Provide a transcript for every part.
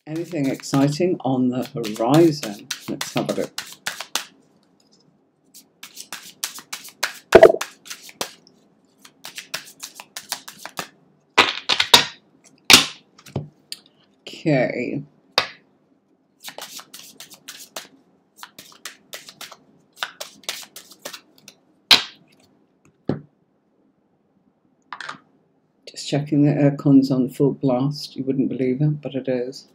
Anything exciting on the horizon? Let's have a look. Okay. Just checking the aircon's on full blast. You wouldn't believe it, but it is.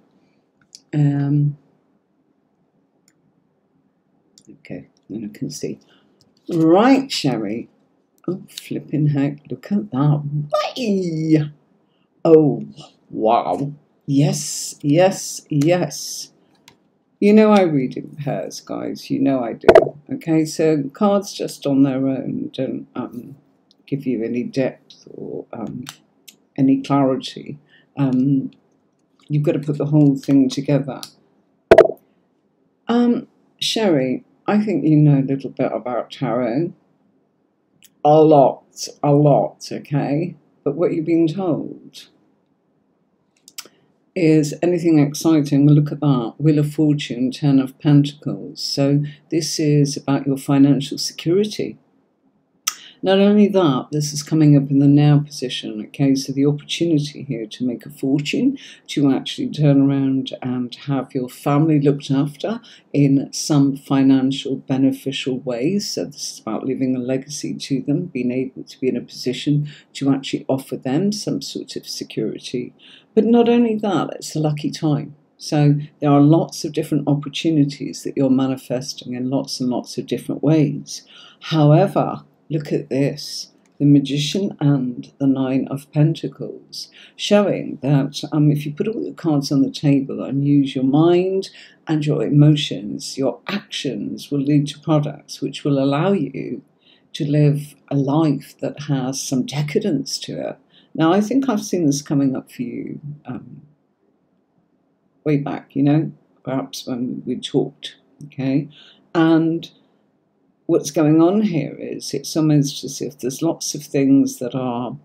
Okay, then I can see. Right, Sherry. Oh, flipping heck, look at that. Way! Oh, wow. Yes, yes, yes. You know I read in pairs, guys. You know I do. Okay, so cards just on their own don't give you any depth or any clarity. You've got to put the whole thing together. Sherry, I think you know a little bit about tarot. A lot, okay? But what you're being told is anything exciting. Well, look at that. Wheel of Fortune, Ten of Pentacles. So this is about your financial security. Not only that, this is coming up in the now position, okay? So the opportunity here to make a fortune, to actually turn around and have your family looked after in some financial beneficial ways. So this is about leaving a legacy to them, being able to be in a position to actually offer them some sort of security. But not only that, it's a lucky time. So there are lots of different opportunities that you're manifesting in lots and lots of different ways. However, look at this, the Magician and the Nine of Pentacles, showing that if you put all the cards on the table and use your mind and your emotions, your actions will lead to products which will allow you to live a life that has some decadence to it. Now, I think I've seen this coming up for you way back, you know, perhaps when we talked, okay? And what's going on here is it's almost as if there's lots of things that are,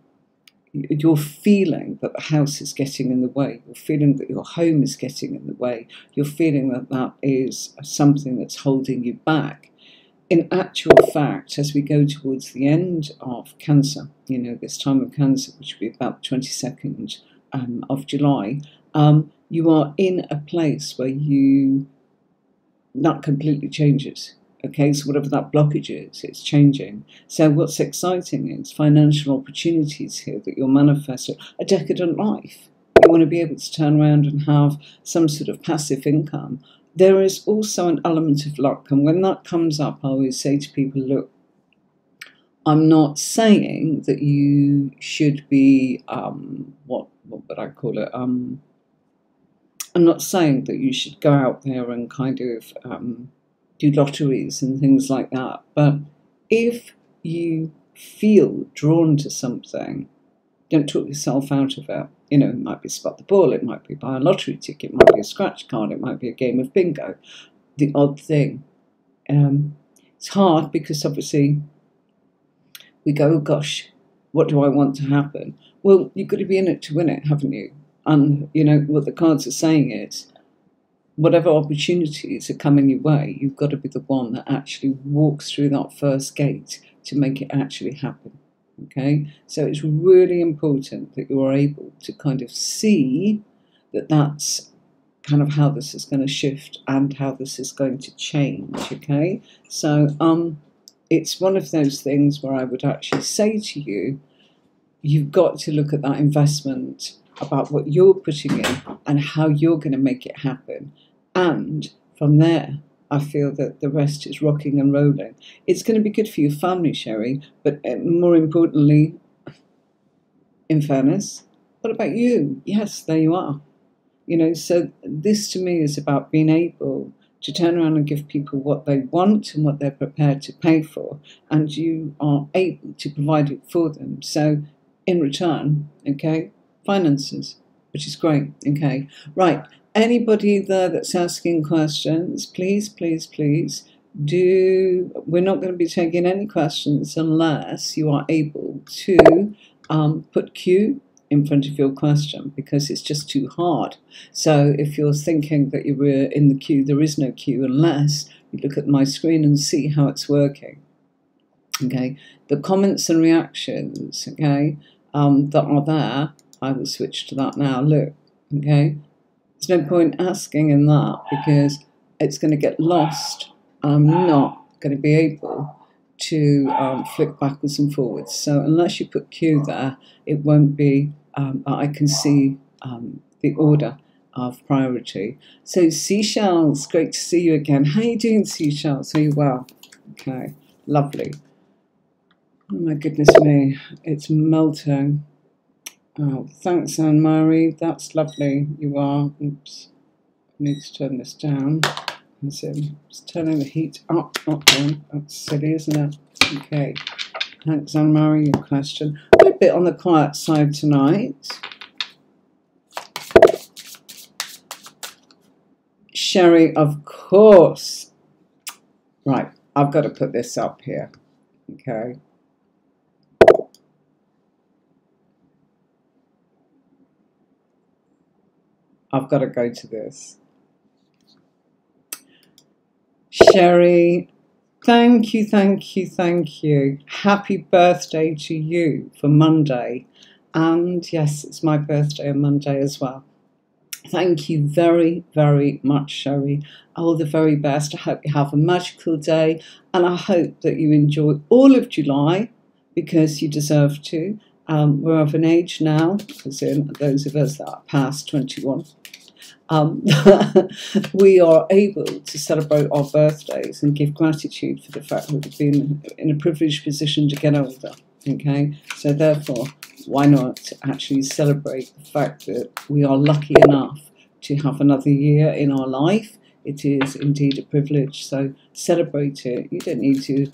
you're feeling that the house is getting in the way, you're feeling that your home is getting in the way, you're feeling that that is something that's holding you back. In actual fact, as we go towards the end of Cancer, you know, this time of Cancer, which will be about the 22nd of July, you are in a place where that completely changes. Okay, so whatever that blockage is, it's changing. So what's exciting is financial opportunities here that you're manifesting. A decadent life. You want to be able to turn around and have some sort of passive income. There is also an element of luck. And when that comes up, I always say to people, look, I'm not saying that you should be, what would I call it? I'm not saying that you should go out there and kind of do lotteries and things like that. But if you feel drawn to something, don't talk yourself out of it. You know, it might be spot the ball, it might be buy a lottery ticket, it might be a scratch card, it might be a game of bingo, the odd thing. It's hard because obviously we go, oh gosh, what do I want to happen? Well, you've got to be in it to win it, haven't you? And, you know, what the cards are saying is, whatever opportunities are coming your way, you've got to be the one that actually walks through that first gate to make it actually happen. Okay, so it's really important that you're able to kind of see that that's kind of how this is going to shift and how this is going to change. Okay, so it's one of those things where I would actually say to you, you've got to look at that investment about what you're putting in and how you're going to make it happen. And from there, I feel that the rest is rocking and rolling. It's going to be good for your family, Sherry, but more importantly, in fairness, what about you? Yes, there you are. You know, so this to me is about being able to turn around and give people what they want and what they're prepared to pay for, and you are able to provide it for them. So in return, okay, finances, which is great. Okay, right. Anybody there that's asking questions, please, please, please do. We're not going to be taking any questions unless you are able to put Q in front of your question because it's just too hard. So if you're thinking that you were in the queue, there is no queue unless you look at my screen and see how it's working. Okay, the comments and reactions, okay, that are there, I will switch to that now. Look, okay, there's no point asking in that because it's going to get lost. I'm not going to be able to flick backwards and forwards. So unless you put Q there, it won't be, I can see the order of priority. So Seashells, great to see you again. How are you doing, Seashells? Are you well? Okay, lovely. Oh my goodness me, it's melting. Oh, thanks, Anne-Marie. That's lovely. You are. Oops. I need to turn this down. It's turning the heat up, not down. That's silly, isn't it? Okay. Thanks, Anne-Marie, your question. We're a bit on the quiet side tonight. Sherry, of course. Right, I've got to put this up here. Okay. I've got to go to this. Sherry, thank you, thank you, thank you. Happy birthday to you for Monday. And yes, it's my birthday on Monday as well. Thank you very, very much, Sherry. All the very best. I hope you have a magical day. And I hope that you enjoy all of July because you deserve to. We're of an age now, as in those of us that are past 21. We are able to celebrate our birthdays and give gratitude for the fact that we've been in a privileged position to get older. Okay, so therefore, why not actually celebrate the fact that we are lucky enough to have another year in our life? It is indeed a privilege, so celebrate it. You don't need to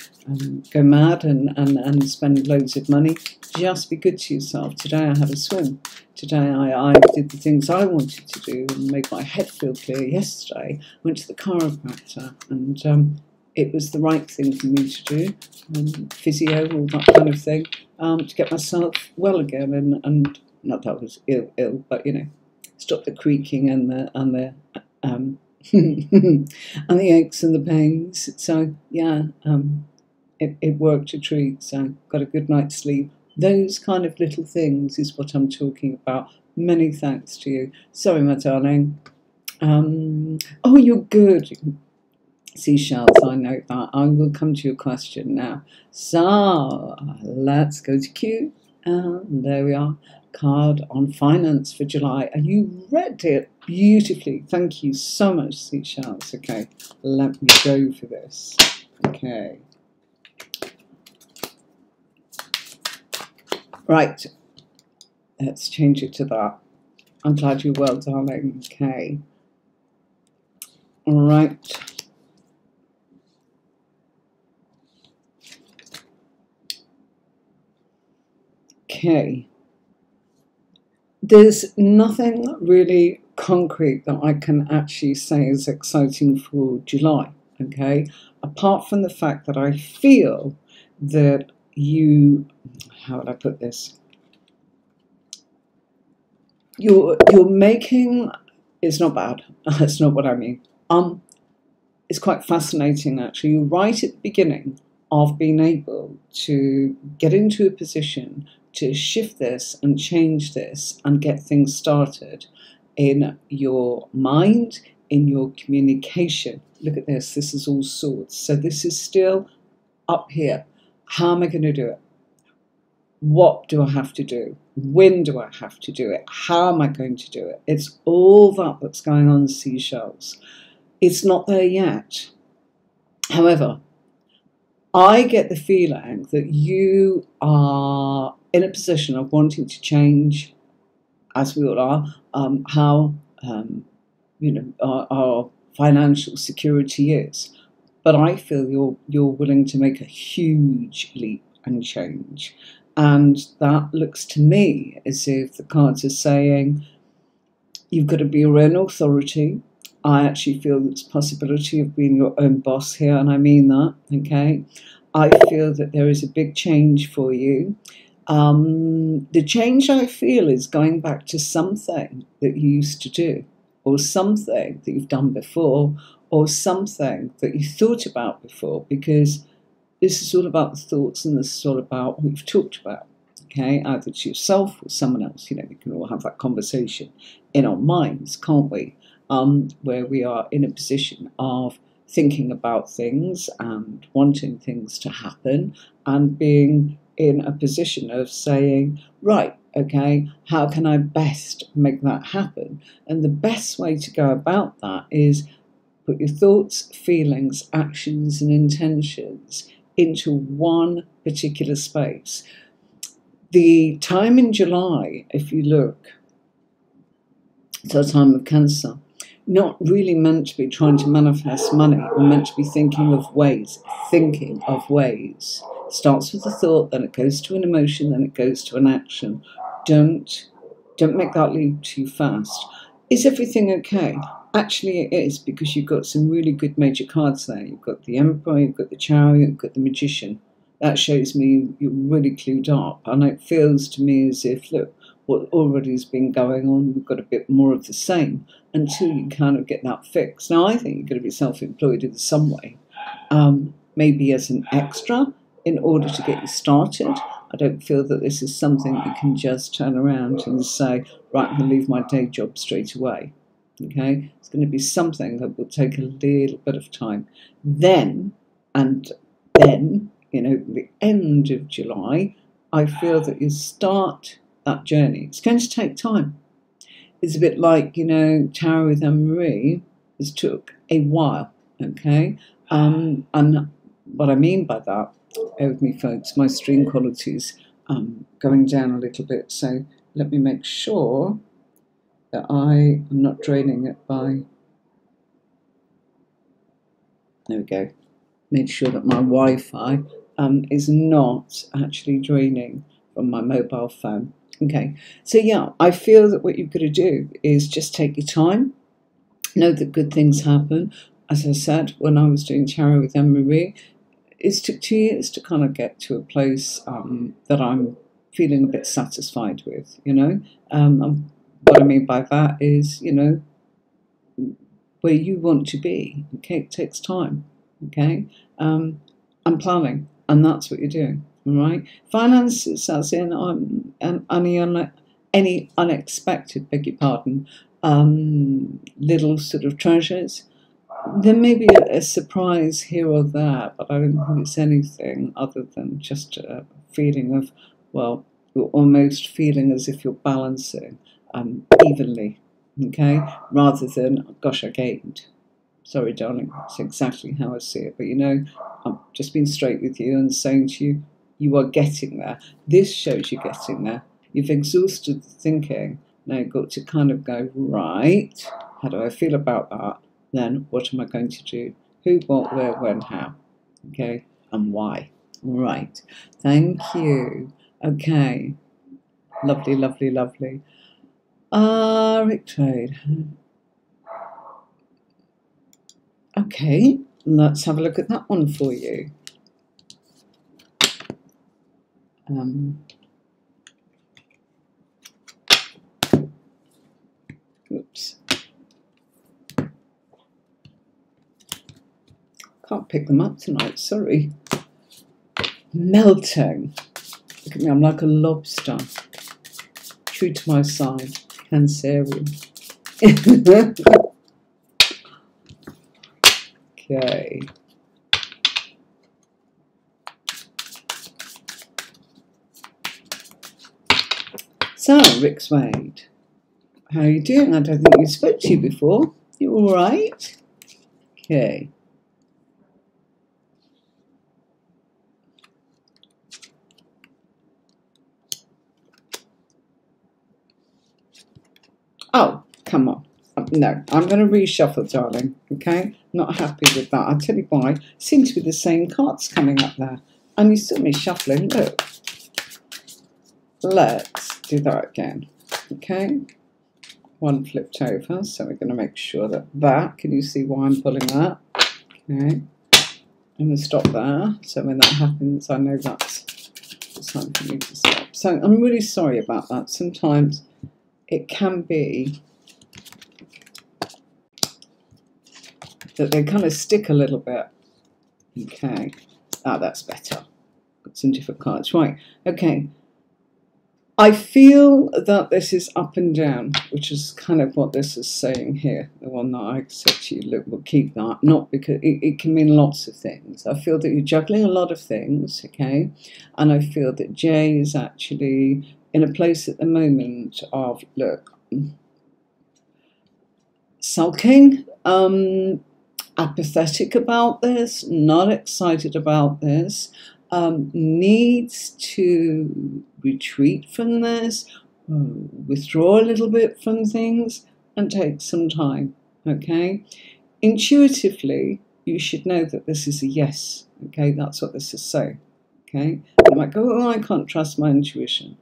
go mad and spend loads of money. Just be good to yourself. Today I had a swim. Today I did the things I wanted to do and make my head feel clear. Yesterday I went to the chiropractor and it was the right thing for me to do. Physio, all that kind of thing, to get myself well again. And not that I was ill, but you know, stop the creaking and the and the aches and the pains. So yeah, it worked a treat. So got a good night's sleep. Those kind of little things is what I'm talking about. Many thanks to you. Sorry, my darling. Oh, you're good. Seashells, I know that. I will come to your question now. So let's go to Q. And there we are. Card on finance for July. And you read it beautifully. Thank you so much, Seashells. Okay, let me go for this. Okay. Right. Let's change it to that. I'm glad you're well, darling. Okay. All right. Okay. There's nothing really concrete that I can actually say is exciting for July, okay? Apart from the fact that I feel that you, how would I put this? You're making, it's not bad, that's not what I mean. It's quite fascinating actually. You're right at the beginning of being able to get into a position to shift this and change this and get things started in your mind, in your communication. Look at this, this is all swords. So this is still up here. How am I going to do it? What do I have to do? When do I have to do it? How am I going to do it? It's all that that's going on, Seashells. It's not there yet. However, I get the feeling that you are in a position of wanting to change, as we all are, how our financial security is. But I feel you're willing to make a huge leap and change. And that looks to me as if the cards are saying you've got to be your own authority. I actually feel there's a possibility of being your own boss here, and I mean that, okay? I feel that there is a big change for you. The change I feel is going back to something that you used to do, or something that you've done before, or something that you thought about before, because this is all about the thoughts and this is all about what you've talked about, okay? Either to yourself or someone else. You know, we can all have that conversation in our minds, can't we? Where we are in a position of thinking about things and wanting things to happen and being in a position of saying, right, okay, how can I best make that happen? And the best way to go about that is put your thoughts, feelings, actions, and intentions into one particular space. The time in July, if you look, it's a time of Cancer, not really meant to be trying to manifest money. We're meant to be thinking of ways. Starts with a thought, then it goes to an emotion, then it goes to an action. Don't make that leap too fast. Is everything okay? Actually, it is, because you've got some really good major cards there. You've got the Emperor, you've got the Chariot, you've got the Magician. That shows me you're really clued up. And it feels to me as if, look, what already has been going on, we've got a bit more of the same until you kind of get that fixed. Now, I think you're going to be self-employed in some way, maybe as an extra in order to get you started. I don't feel that this is something you can just turn around and say, right, I'm going to leave my day job straight away. Okay, it's going to be something that will take a little bit of time. Then, you know, the end of July, I feel that you start that journey. It's going to take time. It's a bit like, you know, Tarot with Anne-Marie. This took a while, okay? And what I mean by that, bear with me, folks, my stream quality's going down a little bit, so let me make sure that I am not draining it by... There we go. Made sure that my Wi-Fi is not actually draining from my mobile phone. Okay, so yeah, I feel that what you've got to do is just take your time. Know that good things happen. As I said, when I was doing Tarot with Anne-Marie, it took 2 years to kind of get to a place that I'm feeling a bit satisfied with, you know. What I mean by that is, you know, where you want to be. Okay, it takes time. Okay, I'm planning, and that's what you're doing. All right, finances, as in any unexpected, beg your pardon, little sort of treasures. There may be a surprise here or there, but I don't think it's anything other than just a feeling of, well, you're almost feeling as if you're balancing evenly, okay, rather than, gosh, I gained. Sorry, darling, that's exactly how I see it. But, you know, I'm just being straight with you and saying to you, you are getting there. This shows you're getting there. You've exhausted the thinking. Now you've got to kind of go, right, how do I feel about that? Then what am I going to do? Who, what, where, when, how? Okay, and why? Right, thank you. Okay, lovely, lovely, lovely. Rick Trade. Okay, let's have a look at that one for you. Oops. Can't pick them up tonight, sorry. Melting. Look at me, I'm like a lobster. True to my side, Cancerian. Okay. So, Rick Swade, how are you doing? I don't think we spoke to you before. You all right? Okay. Oh, come on. No, I'm going to reshuffle, darling, okay? Not happy with that. I'll tell you why. Seem to be the same cards coming up there. And you saw me shuffling. Look. Let's do that again, okay? One flipped over, so we're going to make sure that, can you see why I'm pulling that? Okay. I'm going to stop there, so when that happens, I know that's time for me to stop. So I'm really sorry about that. Sometimes it can be that they kind of stick a little bit. Okay. Ah, that's better. Got some different cards. Right. Okay. I feel that this is up and down, which is kind of what this is saying here. The one that I said to you, look, we'll keep that. Not because it can mean lots of things. I feel that you're juggling a lot of things, okay? And I feel that Jay is actually in a place at the moment of, look, sulking, apathetic about this, not excited about this. Needs to retreat from this, withdraw a little bit from things, and take some time, okay? Intuitively, you should know that this is a yes, okay? That's what this is saying, okay? You might go, oh, I can't trust my intuition.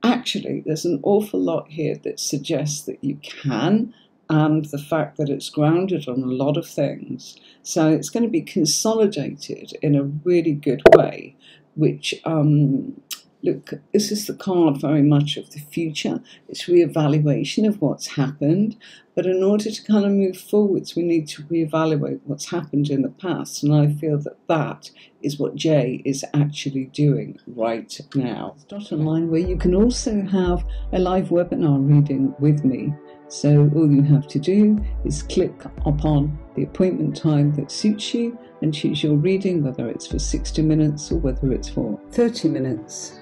Actually, there's an awful lot here that suggests that you can, and the fact that it's grounded on a lot of things. So it's going to be consolidated in a really good way, which, look, this is the card very much of the future. It's reevaluation of what's happened. But in order to kind of move forwards, we need to reevaluate what's happened in the past. And I feel that that is what Jay is actually doing right now. Dot online where you can also have a live webinar reading with me. So all you have to do is click upon the appointment time that suits you and choose your reading, whether it's for 60 minutes or whether it's for 30 minutes.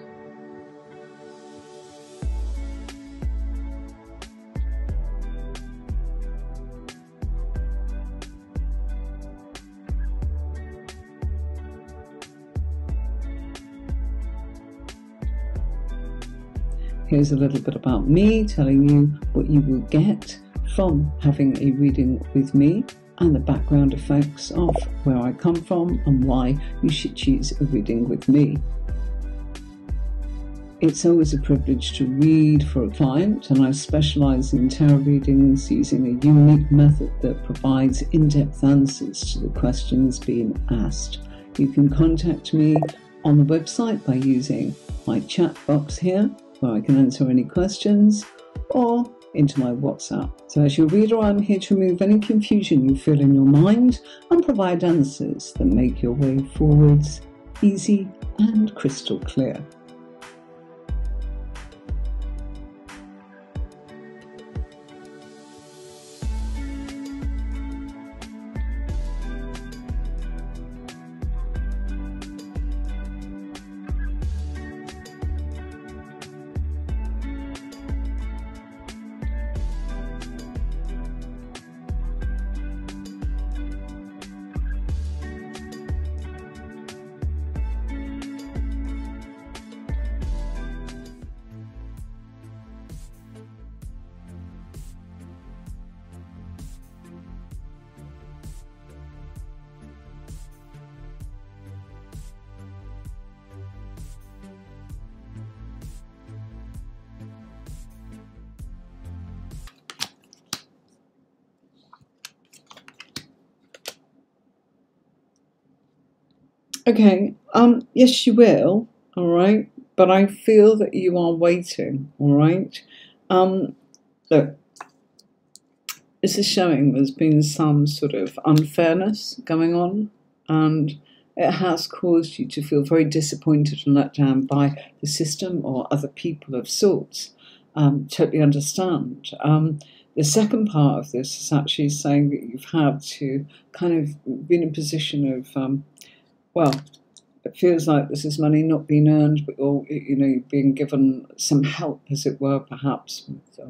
Here's a little bit about me, telling you what you will get from having a reading with me and the background effects of where I come from and why you should choose a reading with me. It's always a privilege to read for a client, and I specialise in tarot readings using a unique method that provides in-depth answers to the questions being asked. You can contact me on the website by using my chat box here, where I can answer any questions, or into my WhatsApp. So as your reader, I'm here to remove any confusion you feel in your mind and provide answers that make your way forwards easy and crystal clear. Okay, yes, you will, all right, but I feel that you are waiting, all right. Look, this is showing there's been some sort of unfairness going on, and it has caused you to feel very disappointed and let down by the system or other people of sorts. Totally understand. The second part of this is actually saying that you've had to kind of be in a position of, well, it feels like this is money not being earned, but or being given some help, as it were, perhaps with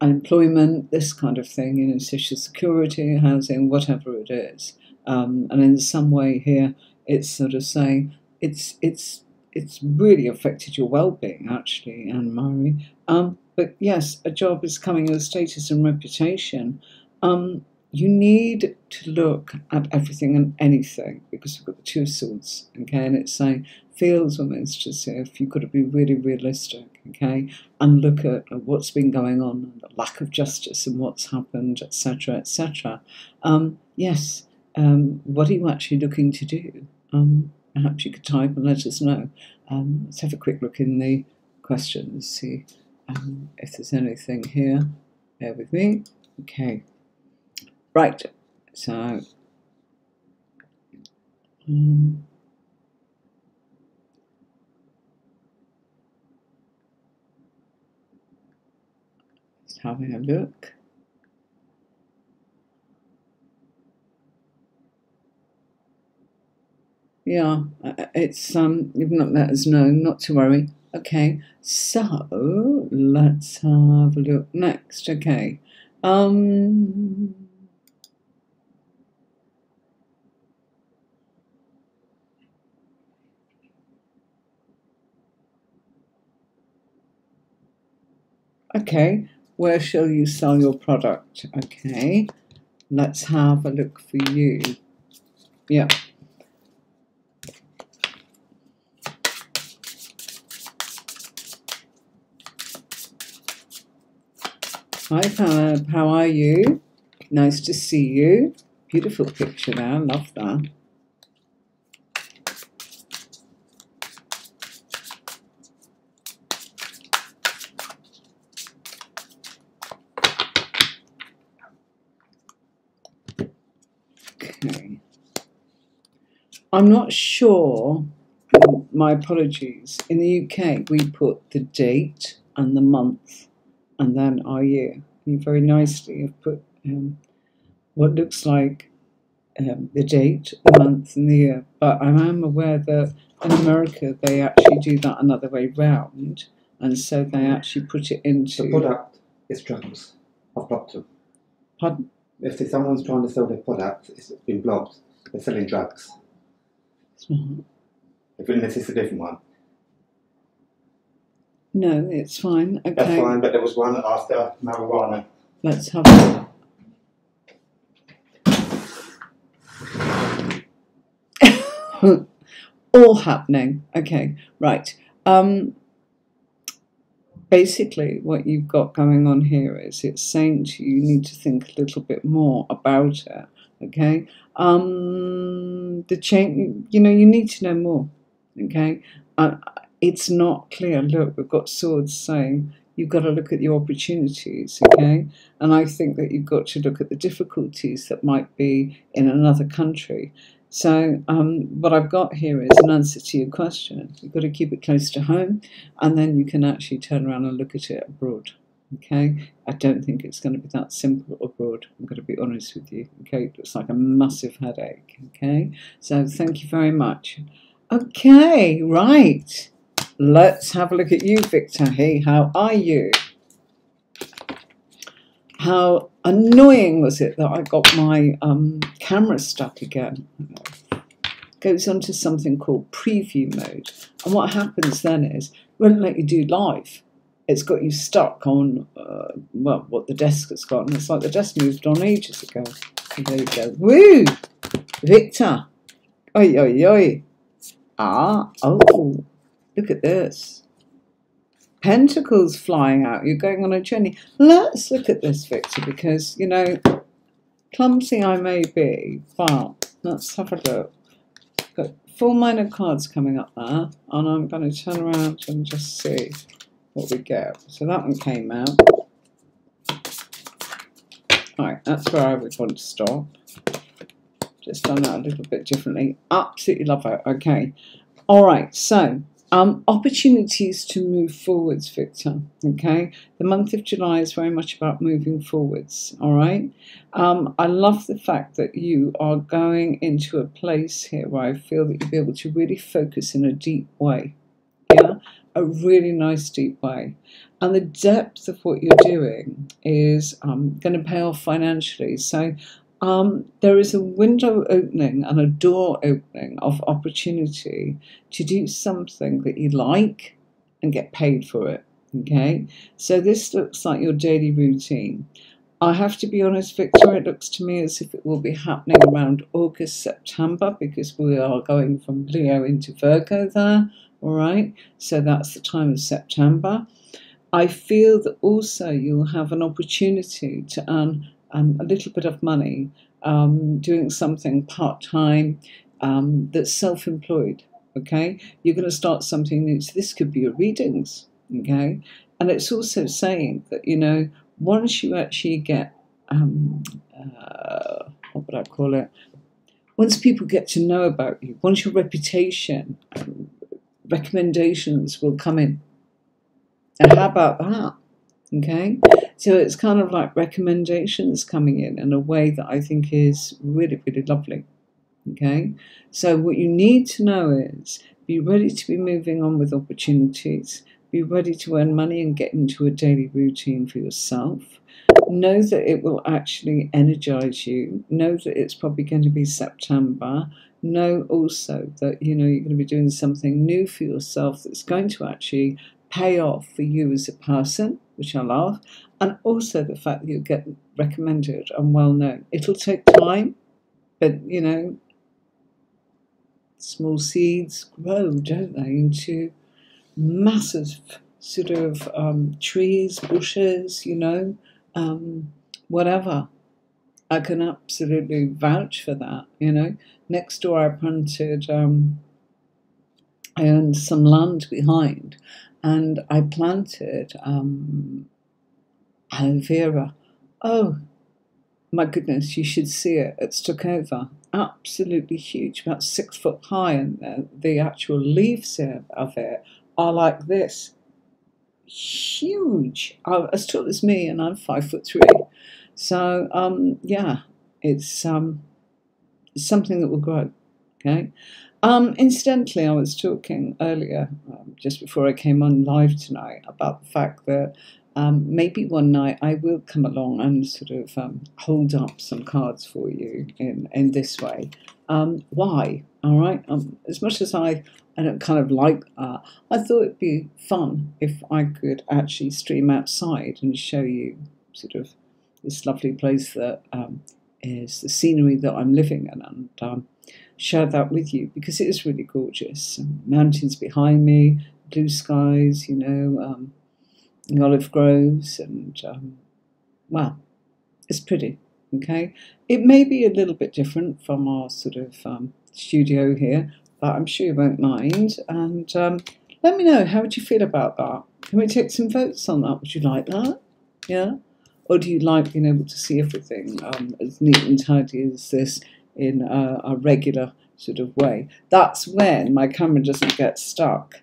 unemployment, this kind of thing, social security, housing, whatever it is. And in some way here, it's sort of saying it's really affected your well-being, actually, Anne-Marie. But yes, a job is coming with status and reputation. You need to look at everything and anything, because we've got the Two of Swords, okay? And it's saying, feels almost as if you've got to be really realistic, okay? And look at what's been going on, and the lack of justice and what's happened, etc., etc. Yes, what are you actually looking to do? Perhaps you could type and let us know. Let's have a quick look in the questions, see if there's anything here. Bear with me. Okay. Right. So, just having a look. Yeah, it's you've not let us know, not to worry. Okay, so let's have a look next. Okay. Okay, where shall you sell your product? Okay, let's have a look for you. Yeah. Hi Caleb, how are you? Nice to see you. Beautiful picture there, love that. Okay. I'm not sure, my apologies. In the UK, we put the date and the month and then our year. You very nicely have put what looks like the date, the month, and the year. But I am aware that in America they actually do that another way round, and so they actually put it into. The product is drugs. I've blocked them. Pardon? If someone's trying to sell their product, it's been blocked. They're selling drugs. Unless it's a different one. No, it's fine. Okay. That's fine, but there was one after marijuana. Let's have a look. All happening. Okay, right. Basically, what you've got going on here is it's saying to you, you need to think a little bit more about it. Okay. The change. You know, you need to know more. Okay. It's not clear. Look, we've got swords saying you've got to look at the opportunities, okay? And I think that you've got to look at the difficulties that might be in another country. So what I've got here is an answer to your question. You've got to keep it close to home, and then you can actually turn around and look at it abroad, okay? I don't think it's going to be that simple abroad. I'm going to be honest with you, okay? It looks like a massive headache, okay? So thank you very much. Okay, right. Let's have a look at you, Victor. Hey, how are you? How annoying was it that I got my camera stuck again? Goes on to something called preview mode. And what happens then is, it won't let you do live. It's got you stuck on, well, what the desk has got. And it's like the desk moved on ages ago. And there you go. Woo! Victor. Oi, oi, oi. Ah, oh. Look at this. Pentacles flying out. You're going on a journey. Let's look at this, Victor, because, you know, clumsy I may be, but let's have a look. Got 4 minor cards coming up there, and I'm going to turn around and just see what we get. So that one came out. Right, that's where I would want to stop. Just done that a little bit differently. Absolutely love it. Okay. All right, so opportunities to move forwards, Victor, okay? The month of July is very much about moving forwards, all right? I love the fact that you are going into a place here where I feel that you'll be able to really focus in a deep way, yeah? A really nice deep way. And the depth of what you're doing is going to pay off financially. So there is a window opening and a door opening of opportunity to do something that you like and get paid for it, okay? So this looks like your daily routine. I have to be honest, Victor, it looks to me as if it will be happening around August, September, because we are going from Leo into Virgo there, all right? So that's the time of September. I feel that also you'll have an opportunity to earn a little bit of money doing something part-time that's self-employed, okay? You're going to start something new. So this could be your readings, okay? And it's also saying that, you know, once you actually get, what would I call it? Once people get to know about you, once your reputation, recommendations will come in. And how about that? Okay, so it's kind of like recommendations coming in a way that I think is really, really lovely. Okay, so what you need to know is be ready to be moving on with opportunities, be ready to earn money and get into a daily routine for yourself. Know that it will actually energize you. Know that it's probably going to be September. Know also that, you know, you're going to be doing something new for yourself that's going to actually pay off for you as a person, which I love, and also the fact that you get recommended and well known. It'll take time, but, you know, small seeds grow, don't they, into massive sort of trees, bushes, you know, whatever. I can absolutely vouch for that, you know. Next door I planted, I owned some land behind, and I planted aloe vera. Oh, my goodness, you should see it. It's took over. Absolutely huge, about 6 foot high, and the actual leaves of it are like this. Huge. As tall as me, and I'm 5'3". So, yeah, it's something that will grow. Okay. Incidentally, I was talking earlier, just before I came on live tonight, about the fact that maybe one night I will come along and sort of hold up some cards for you in this way. Why? All right. As much as I don't kind of like that, I thought it'd be fun if I could actually stream outside and show you sort of this lovely place that is the scenery that I'm living in, and share that with you, because it is really gorgeous. Mountains behind me, blue skies, you know, olive groves, and wow, it's pretty. Okay, it may be a little bit different from our sort of studio here, but I'm sure you won't mind. And let me know, how would you feel about that? Can we take some votes on that? Would you like that? Yeah, or do you like being able to see everything as neat and tidy as this in a regular sort of way? That's when my camera doesn't get stuck.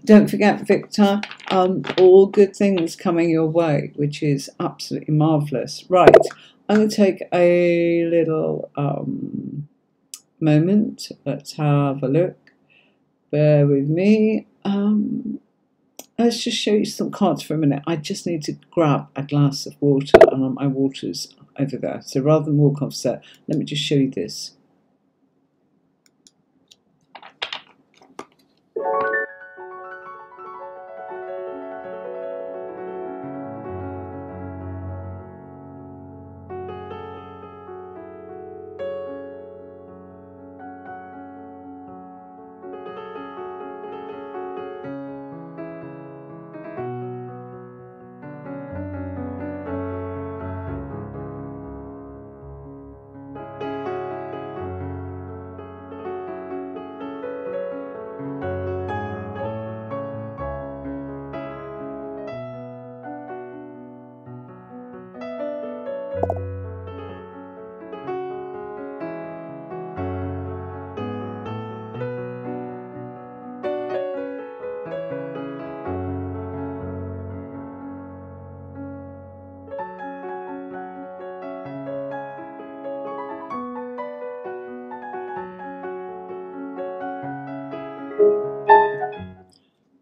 Don't forget, Victor, all good things coming your way, which is absolutely marvellous. Right, I'm going to take a little moment. Let's have a look. Bear with me. Let's just show you some cards for a minute. I just need to grab a glass of water, and my water's over there. So rather than walk off set, let me just show you this.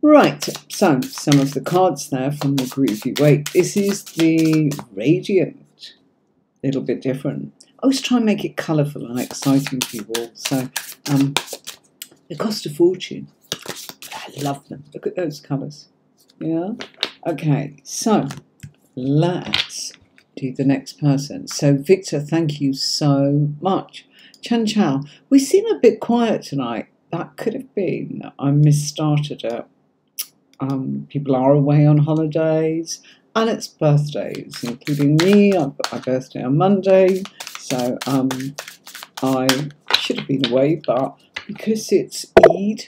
Right, so some of the cards there from the Groovy Weight. This is the Radiant, a little bit different. I always try and make it colourful and exciting for you all. So, they cost a fortune. I love them. Look at those colours. Yeah? Okay, so let's do the next person. So, Victor, thank you so much. Chan Chow, we seem a bit quiet tonight. That could have been that I misstarted it. People are away on holidays, and it's birthdays, including me. I've got my birthday on Monday, so I should have been away, but because it's Eid,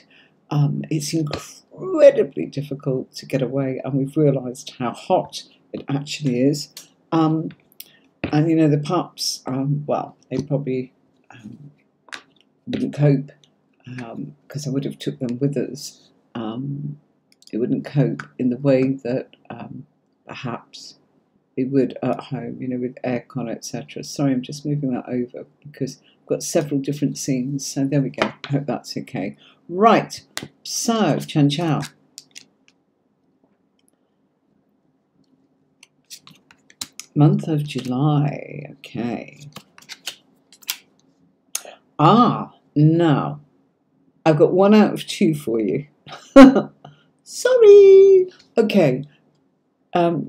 it's incredibly difficult to get away, and we've realised how hot it actually is. And you know, the pups, well, they probably wouldn't cope, because I would have took them with us. It wouldn't cope in the way that perhaps it would at home, you know, with aircon, etc. Sorry, I'm just moving that over because I've got several different scenes. So there we go. I hope that's okay. Right. So, Chan Chow. Month of July. Okay. Now I've got 1 out of 2 for you. Sorry. Okay.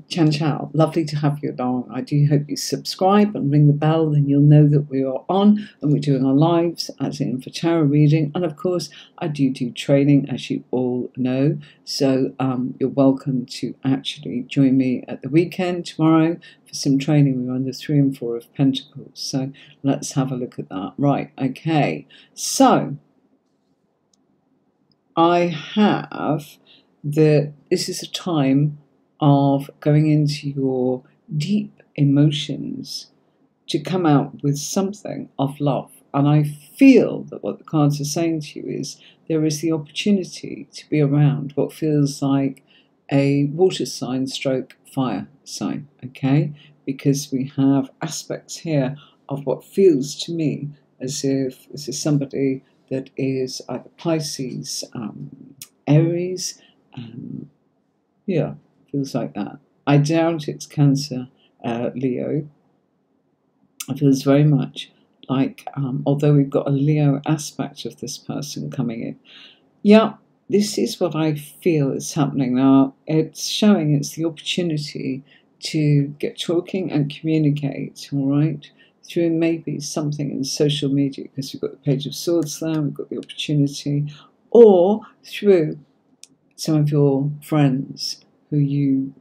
Chan Chow, lovely to have you along. I do hope you subscribe and ring the bell, then you'll know that we are on and we're doing our lives, as in for tarot reading. And of course, I do training, as you all know. So you're welcome to actually join me at the weekend tomorrow for some training. We're on the 3 and 4 of Pentacles. So let's have a look at that. Right, okay. So I have this is a time of going into your deep emotions to come out with something of love. And I feel that what the cards are saying to you is there is the opportunity to be around what feels like a water sign stroke fire sign, okay? Because we have aspects here of what feels to me as if this is somebody that is either Pisces, Aries, yeah, feels like that. I doubt it's Cancer, Leo. It feels very much like, although we've got a Leo aspect of this person coming in. Yeah, this is what I feel is happening now. It's showing it's the opportunity to get talking and communicate, all right, through maybe something in social media, because we've got the Page of Swords there, we've got the opportunity, or through some of your friends who you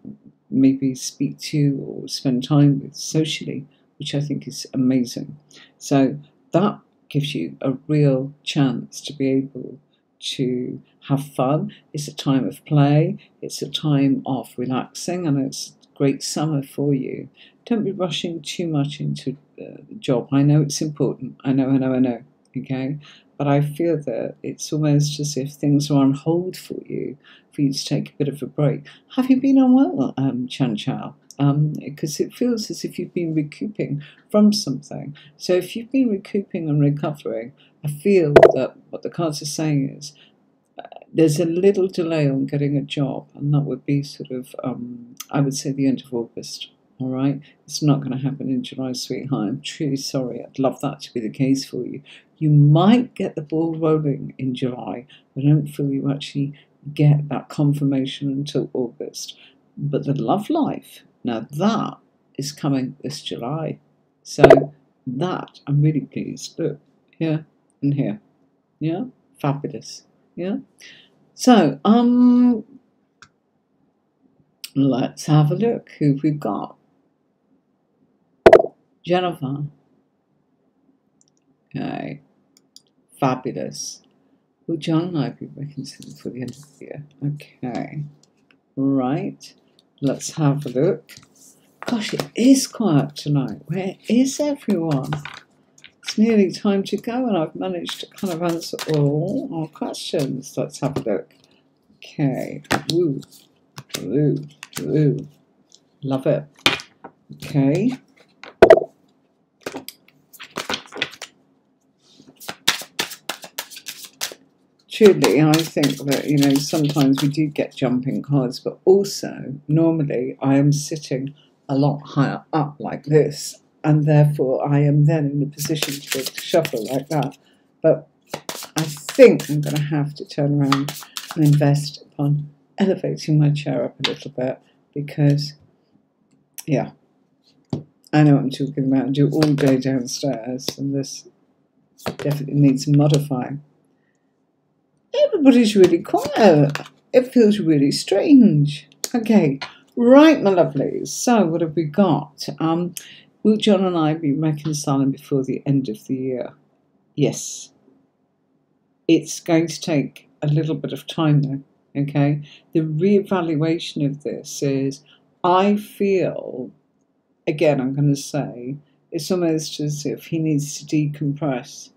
maybe speak to or spend time with socially, which I think is amazing. So that gives you a real chance to be able to have fun. It's a time of play. It's a time of relaxing, and it's a great summer for you. Don't be rushing too much into the job. I know it's important. I know. Okay? But I feel that it's almost as if things are on hold for you to take a bit of a break. Have you been unwell, Chan Chow? Because it feels as if you've been recouping from something. So if you've been recouping and recovering, I feel that what the cards are saying is there's a little delay on getting a job, and that would be sort of, I would say, the end of August. All right, it's not going to happen in July, sweetheart. I'm truly sorry. I'd love that to be the case for you. You might get the ball rolling in July, but I don't feel you actually get that confirmation until August. But the love life, now that is coming this July. So that, I'm really pleased. Look, here and here. Yeah, fabulous. Yeah. So, let's have a look who we've got. Jennifer. Okay. Fabulous. Will John and I be reconciling for the end of the year? Okay. Right. Let's have a look. Gosh, it is quiet tonight. Where is everyone? It's nearly time to go, and I've managed to kind of answer all our questions. Let's have a look. Okay. Woo. Love it. Okay. Truly, I think that, you know, sometimes we do get jumping cards, but also, normally, I am sitting a lot higher up like this, and therefore I am then in a position to be able to shuffle like that. But I think I'm going to have to turn around and invest upon elevating my chair up a little bit, because, yeah, I know what I'm talking about. I do all day downstairs, and this definitely needs modifying. Everybody's really quiet. It feels really strange. Okay, right, my lovelies. So what have we got? Will John and I be reconciling before the end of the year? Yes, it's going to take a little bit of time though, okay? The reevaluation of this is, I feel, again, I'm going to say, it's almost as if he needs to decompress.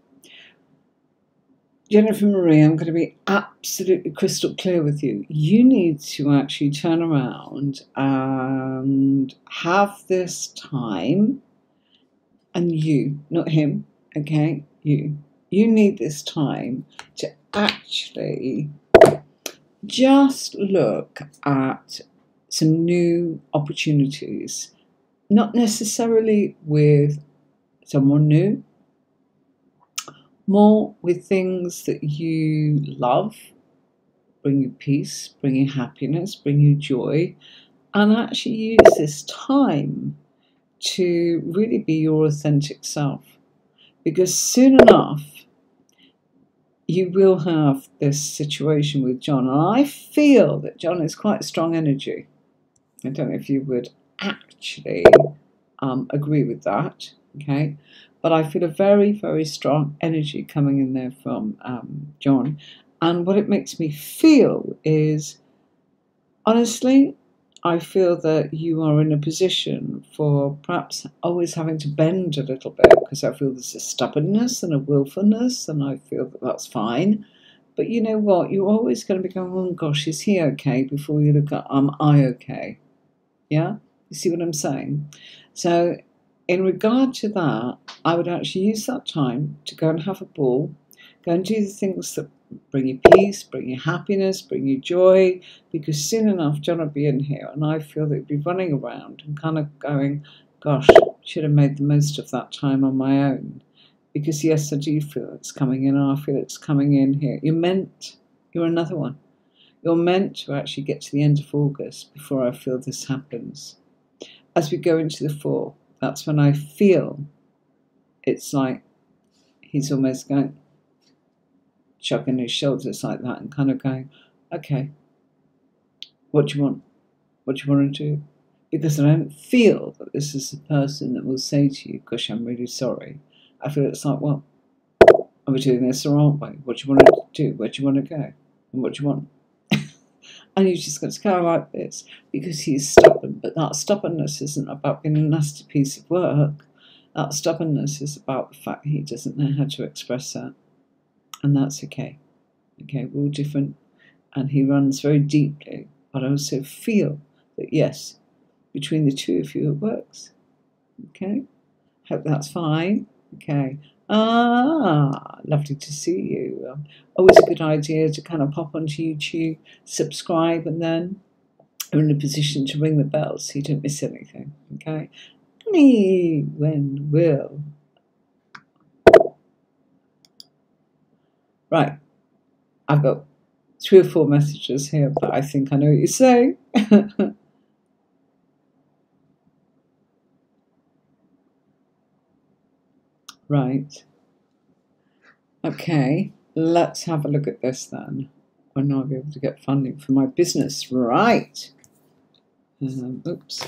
Jennifer Marie, I'm going to be absolutely crystal clear with you. You need to actually turn around and have this time, and you, not him, okay? You need this time to actually just look at some new opportunities, not necessarily with someone new, more with things that you love, bring you peace, bring you happiness, bring you joy, and actually use this time to really be your authentic self. Because soon enough, you will have this situation with John. And I feel that John is quite strong energy. I don't know if you would actually agree with that, okay? But I feel a very, very strong energy coming in there from John. And what it makes me feel is, honestly, I feel that you are in a position for perhaps always having to bend a little bit, because I feel there's a stubbornness and a willfulness, and I feel that that's fine. But you know what? You're always going to be going, oh gosh, is he okay? Before you look at, am I okay? Yeah? You see what I'm saying? So in regard to that, I would actually use that time to go and have a ball, go and do the things that bring you peace, bring you happiness, bring you joy, because soon enough John will be in here, and I feel that he'll be running around and kind of going, gosh, should have made the most of that time on my own. Because yes, I do feel it's coming in, and I feel it's coming in here. You're another one. You're meant to actually get to the end of August before I feel this happens. As we go into the fall, that's when I feel it's like he's almost going, chucking his shoulders like that and kind of going, okay, what do you want? What do you want to do? Because I don't feel that this is the person that will say to you, gosh, I'm really sorry. I feel it's like, well, are we doing this or aren't we? What do you want to do? Where do you want to go? And what do you want? And you just got to go like this, because he's stubborn. But that stubbornness isn't about being a nasty piece of work. That stubbornness is about the fact that he doesn't know how to express that. And that's okay. Okay, we're all different. And he runs very deeply. But I also feel that, yes, between the two of you, it works. Okay? Hope that's fine. Okay. Lovely to see you. Always a good idea to kind of pop onto YouTube, subscribe, and then you're in a position to ring the bell so you don't miss anything. Okay? When will. Right. I've got 3 or 4 messages here, but I think I know what you're saying. Right. Okay, let's have a look at this then. When I'll be able to get funding for my business. Right. Oops.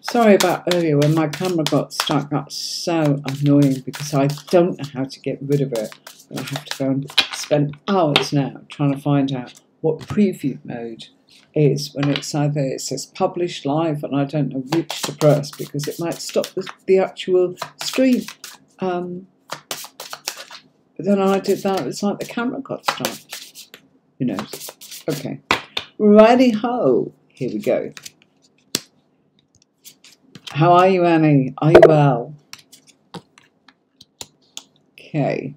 Sorry about earlier when my camera got stuck. That's so annoying because I don't know how to get rid of it. I have to go and spend hours now trying to find out what preview mode is when it's either it says publish live and I don't know which to press because it might stop the actual stream. But then I did that, it's like the camera got stuck. Who knows? Okay. Righty ho. Here we go. How are you, Annie? Are you well? Okay.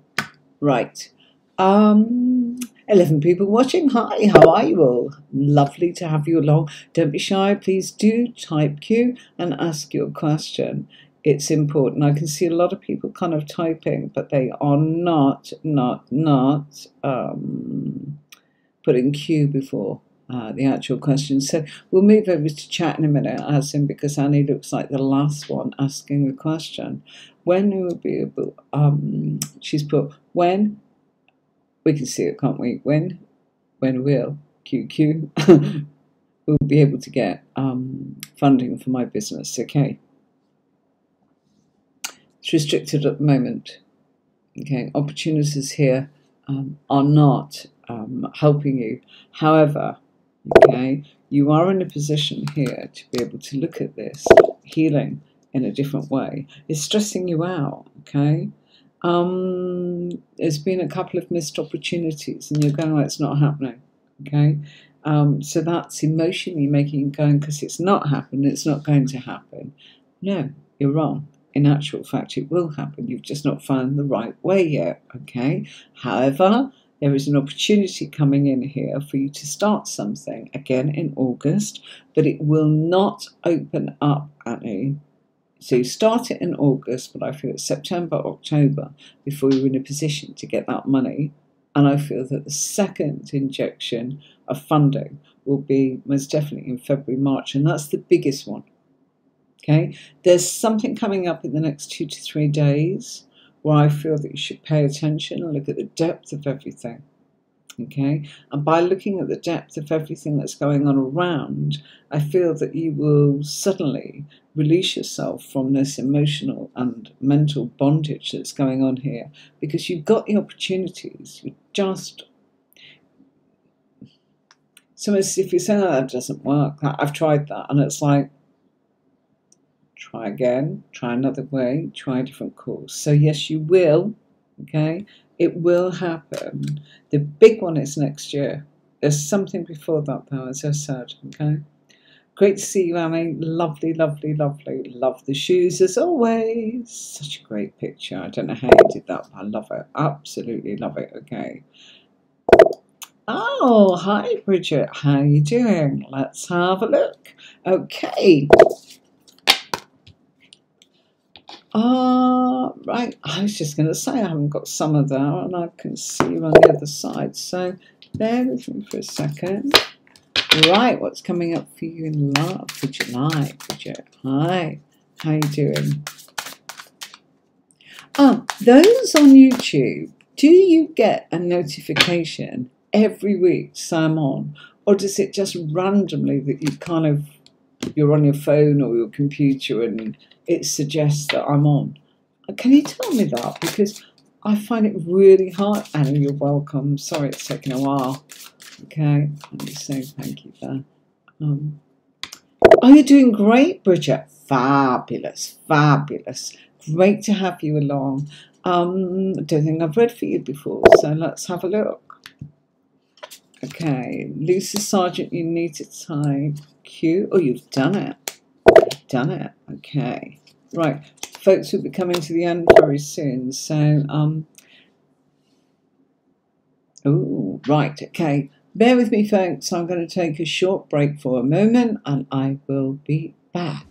Right. 11 people watching. Hi, how are you all? Lovely to have you along. Don't be shy. Please do type Q and ask your question. It's important. I can see a lot of people kind of typing, but they are not putting Q before the actual question. So we'll move over to chat in a minute, Asim, because Annie looks like the last one asking a question. When will be able, she's put, when, we can see it, can't we? When when will QQ will be able to get funding for my business. Okay, it's restricted at the moment. Okay, opportunities here are not helping you. However, okay, you are in a position here to be able to look at this healing in a different way. It's stressing you out. Okay, there's been a couple of missed opportunities, and you're going, "Oh, it's not happening." Okay, so that's emotionally making you going, because it's not happened, it's not going to happen. No, you're wrong. In actual fact, it will happen. You've just not found the right way yet. Okay. However, there is an opportunity coming in here for you to start something again in August, but it will not open up, Annie. So you start it in August, but I feel it's September, October before you're in a position to get that money. And I feel that the second injection of funding will be most definitely in February, March, and that's the biggest one. Okay, there's something coming up in the next 2 to 3 days where I feel that you should pay attention and look at the depth of everything. Okay, and by looking at the depth of everything that's going on around, I feel that you will suddenly release yourself from this emotional and mental bondage that's going on here, because you've got the opportunities. You just, so it's, if you say, "Oh, that doesn't work, I've tried that," and it's like, try again, try another way, try a different course. So yes, you will. Okay, it will happen. The big one is next year. There's something before that though, as I said. Okay, great to see you, Annie. Lovely, lovely, lovely. Love the shoes as always. Such a great picture. I don't know how you did that, but I love it. Absolutely love it. Okay. Oh, hi Bridget, how are you doing? Let's have a look. Okay. Right, I was just going to say I haven't got some of that, and I can see you on the other side, so bear with me for a second. Right, what's coming up for you in love for July, Bridget? Hi, how you doing? Those on YouTube, do you get a notification every week so I'm on, or does it just randomly that you kind of, you're on your phone or your computer and it suggests that I'm on? Can you tell me that? Because I find it really hard. Annie, you're welcome. Sorry it's taken a while. Okay, let me say thank you there. Oh, you're doing great, Bridget. Fabulous, fabulous. Great to have you along. I don't think I've read for you before, so let's have a look. Okay, Lisa Sargent, you need to type Q. Oh, you've done it. Done it. Okay. Right. Folks, will be coming to the end very soon. So, oh, right. Okay. Bear with me, folks. I'm going to take a short break for a moment and I will be back.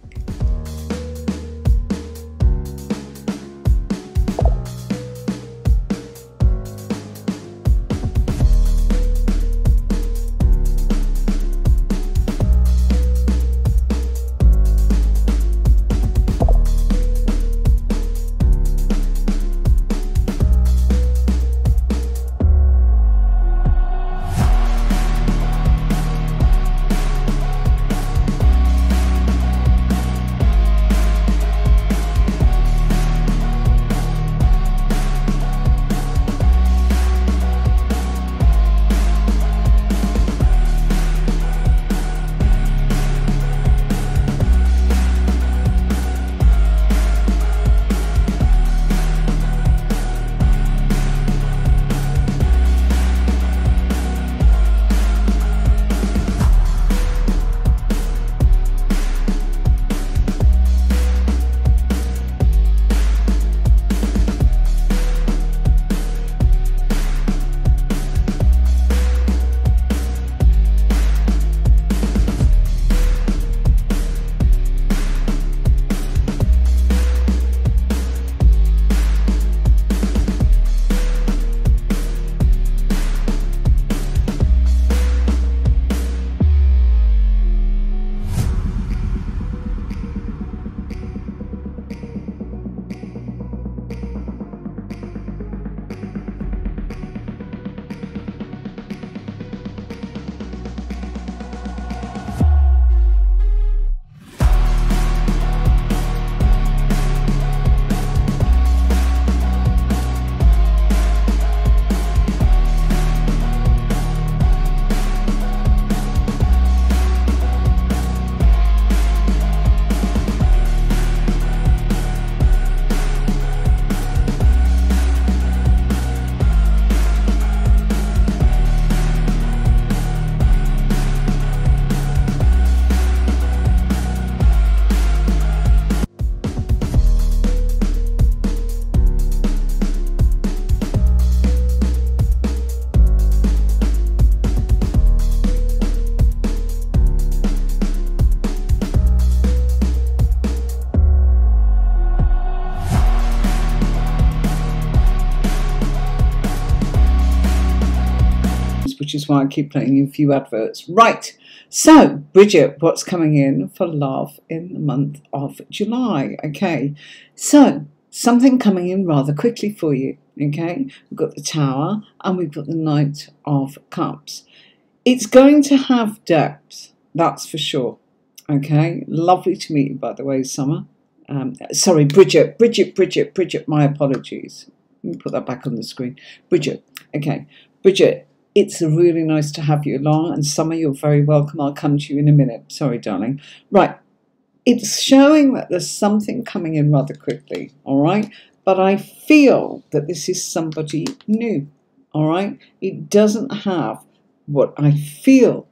which is why I keep playing you a few adverts. Right, so Bridget, what's coming in for love in the month of July? Okay, so something coming in rather quickly for you. Okay, we've got the Tower and we've got the Knight of Cups. It's going to have depth, that's for sure. Okay, lovely to meet you, by the way, Summer. Sorry, Bridget, my apologies. Let me put that back on the screen. Bridget, okay. Bridget, it's really nice to have you along, and Summer, you're very welcome. I'll come to you in a minute. Sorry, darling. Right, it's showing that there's something coming in rather quickly, all right? But I feel that this is somebody new, all right? It doesn't have what I feel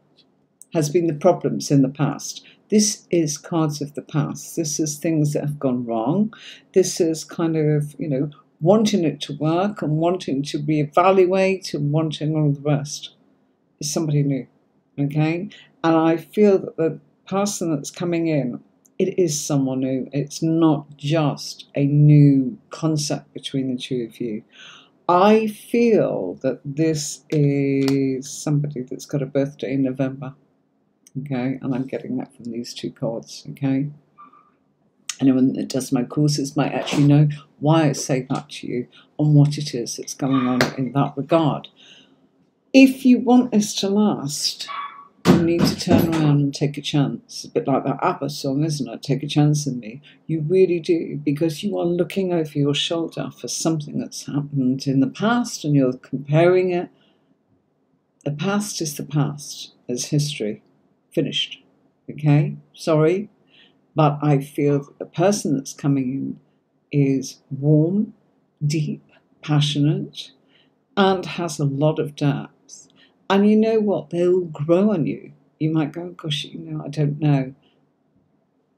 has been the problems in the past. This is cards of the past. This is things that have gone wrong. This is kind of, wanting it to work and wanting to reevaluate and wanting all the rest. It's somebody new, okay? And I feel that the person that's coming in, it is someone new. It's not just a new concept between the two of you. I feel that this is somebody that's got a birthday in November. Okay, and I'm getting that from these two cards. Okay, anyone that does my courses might actually know why I say that to you and what it is that's going on in that regard. If you want this to last, you need to turn around and take a chance. A bit like that ABBA song, isn't it? Take a chance in me. You really do, because you are looking over your shoulder for something that's happened in the past and you're comparing it. The past is the past. It's history. Finished. Okay? Sorry. But I feel that the person that's coming in is warm, deep, passionate, and has a lot of depth. And you know what? They'll grow on you. You might go, gosh, I don't know.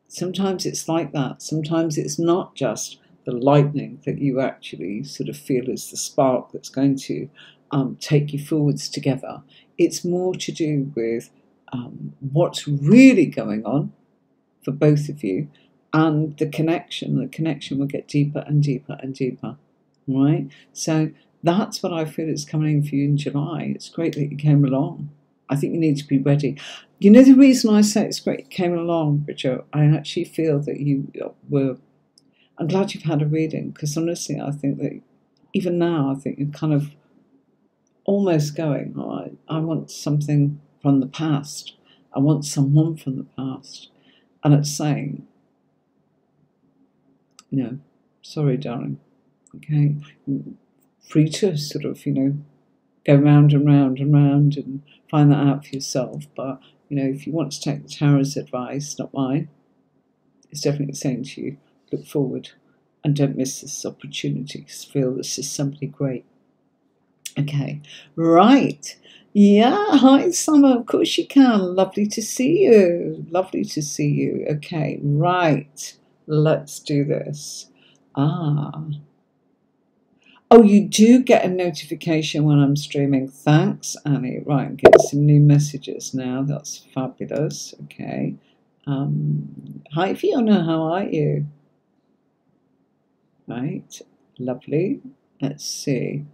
Sometimes it's like that. Sometimes it's not just the lightning that you actually sort of feel is the spark that's going to take you forwards together. It's more to do with what's really going on for both of you, and the connection will get deeper and deeper and deeper, right? So that's what I feel is coming in for you in July. It's great that you came along. I think you need to be ready. You know the reason I say it's great you came along, Bridget, I actually feel that I'm glad you've had a reading, because honestly I think that even now I think you're kind of almost going, I want something from the past. I want someone from the past. And it's saying, no, sorry, darling. Okay, free to sort of, go round and round and round and find that out for yourself. But, if you want to take the Tarot's advice, not mine, it's definitely saying to you, look forward and don't miss this opportunity. Feel this is somebody great. Okay, right. Yeah, hi, Summer. Of course you can. Lovely to see you. Lovely to see you. Okay, right. Let's do this. Oh, you do get a notification when I'm streaming. Thanks, Annie. Right, I'm getting some new messages now. That's fabulous. Okay. Hi, Fiona. How are you? Right. Lovely. Let's see.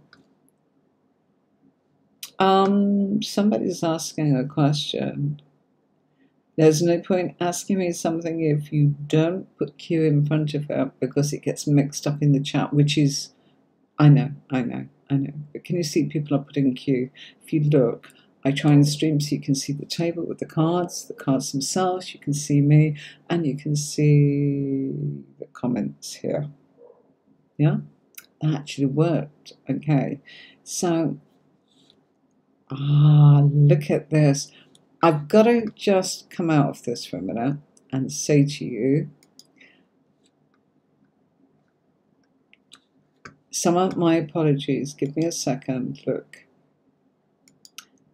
Somebody's asking a question. There's no point asking me something if you don't put Q in front of it, because it gets mixed up in the chat, which is, I know. But can you see people are putting Q? If you look, I try and stream so you can see the table with the cards themselves, you can see me, and you can see the comments here. Yeah, that actually worked. Okay, so look at this. I've got to just come out of this for a minute and say to you, Summer, my apologies. Give me a second. Look,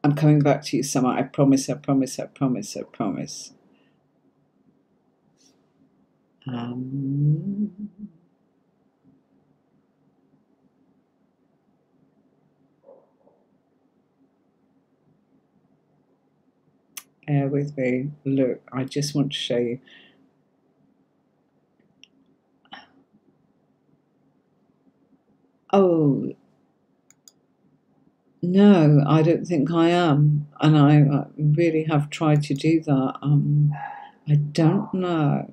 I'm coming back to you, Summer. I promise. Bear with me. Look, I just want to show you. Oh, No, I don't think I am, and I really have tried to do that. I don't know.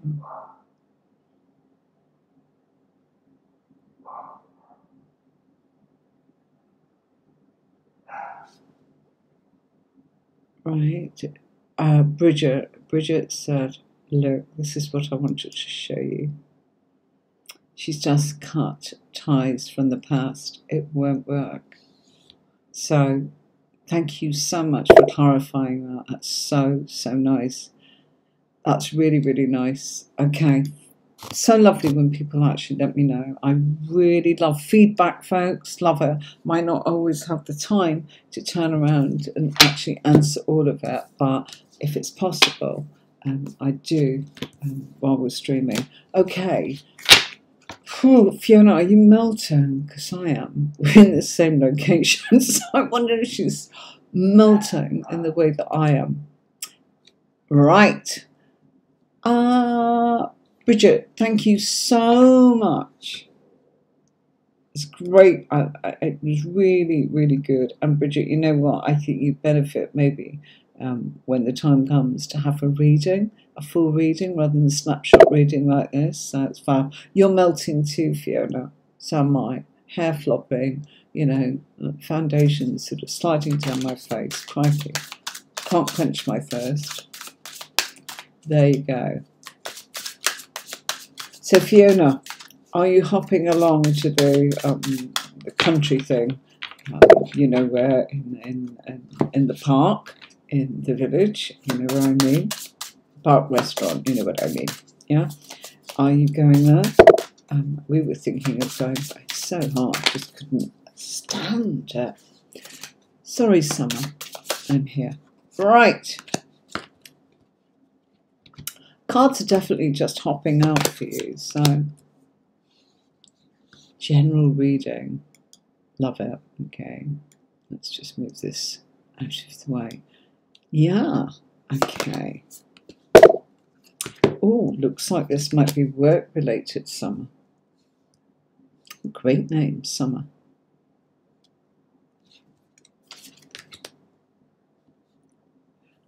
Right. Bridget said, look, this is what I wanted to show you. She's just cut ties from the past. It won't work. So thank you so much for clarifying that. That's so nice. That's really, really nice. Okay. So lovely when people actually let me know. I really love feedback, folks. Love it. Might not always have the time to turn around and actually answer all of it, but if it's possible, I do while we're streaming. Okay. Oh, Fiona, are you melting? Because I am. We're in the same location, so I wonder if she's melting in the way that I am. Right. Bridget, thank you so much. It's great. It was really, really good. And Bridget, you know what? I think you benefit maybe when the time comes to have a reading, a full reading rather than a snapshot reading like this. So it's fab. You're melting too, Fiona. So am I. Hair flopping, you know, foundation sort of sliding down my face. Crikey. Can't quench my thirst. There you go. So Fiona, are you hopping along to the country thing? You know where in the park, in the village. You know where I mean? Park restaurant. You know what I mean? Yeah. Are you going there? We were thinking of going, but it's so hard. Just couldn't stand it. Sorry, Summer. I'm here. Right. Cards are definitely just hopping out for you. So, general reading. Love it. Okay. Let's just move this out of the way. Yeah. Okay. Oh, looks like this might be work-related, Summer. Great name, Summer.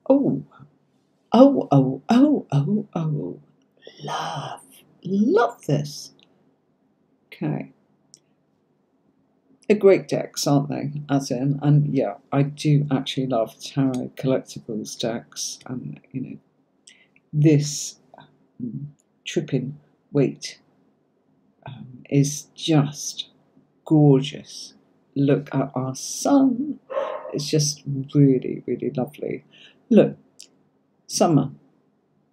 Oh. Love this. Okay. They're great decks, aren't they? As in, and yeah, I do actually love tarot collectibles decks. And you know, this tripping weight is just gorgeous. Look at our sun. It's just really, really lovely. Look, Summer.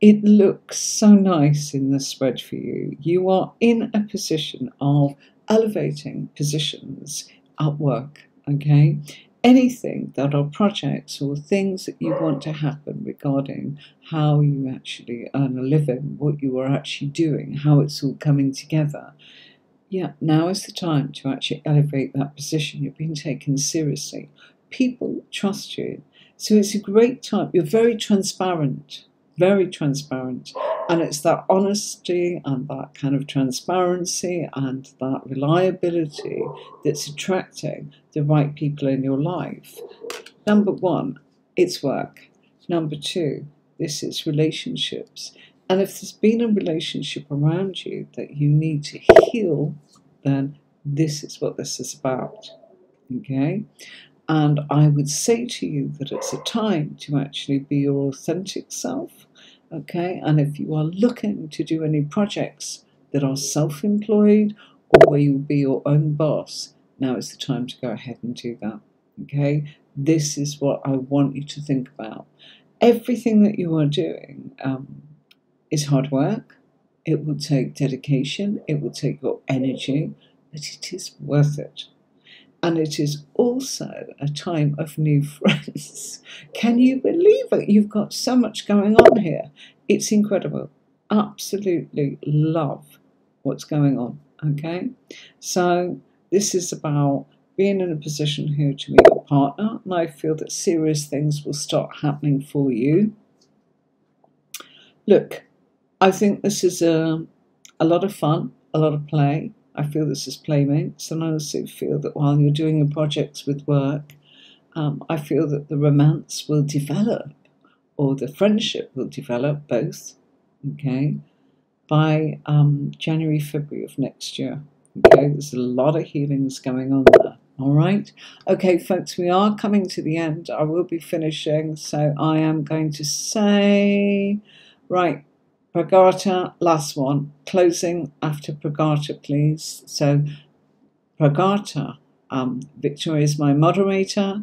It looks so nice in the spread for you. You are in a position of elevating positions at work, okay? Anything that are projects or things that you want to happen regarding how you actually earn a living, what you are actually doing, how it's all coming together. Yeah, now is the time to actually elevate that position. You're being taken seriously. People trust you. So it's a great time. You're very transparent. Very transparent, and it's that honesty and that kind of transparency and that reliability that's attracting the right people in your life. Number one, it's work. Number two, this is relationships. And if there's been a relationship around you that you need to heal, then this is what this is about. Okay? And I would say to you that it's a time to actually be your authentic self, okay? And if you are looking to do any projects that are self-employed or where you'll be your own boss, now is the time to go ahead and do that, okay? This is what I want you to think about. Everything that you are doing is hard work. It will take dedication. It will take your energy, but it is worth it. And it is also a time of new friends. Can you believe it? You've got so much going on here. It's incredible. Absolutely love what's going on, okay? So this is about being in a position here to meet your partner, and I feel that serious things will start happening for you. Look, I think this is a lot of fun, a lot of play. I feel this is playmates, and I also feel that while you're doing your projects with work, I feel that the romance will develop, or the friendship will develop, both, okay, by January, February of next year. Okay, there's a lot of healings going on there. All right. Okay, folks, we are coming to the end. I will be finishing, so I am going to say, right, Pragarta, last one. Closing after Pragarta, please. So, Pragarta, Victor is my moderator.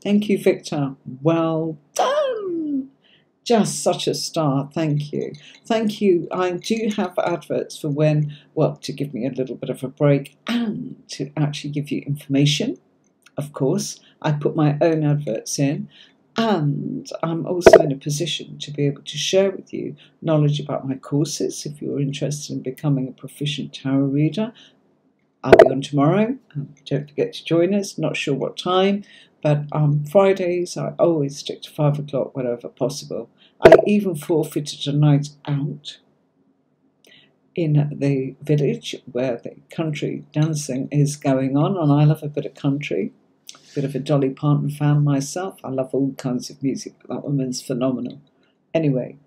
Thank you, Victor. Well done. Just such a star. Thank you. Thank you. I do have adverts for when, well, to give me a little bit of a break and to actually give you information. Of course, I put my own adverts in, and I'm also in a position to be able to share with you knowledge about my courses if you're interested in becoming a proficient tarot reader. I'll be on tomorrow. Don't forget to join us. Not sure what time, but Fridays I always stick to 5 o'clock whenever possible. I even forfeited a night out in the village where the country dancing is going on, and I love a bit of country. Bit of a Dolly Parton fan myself. I love all kinds of music. That woman's phenomenal. Anyway,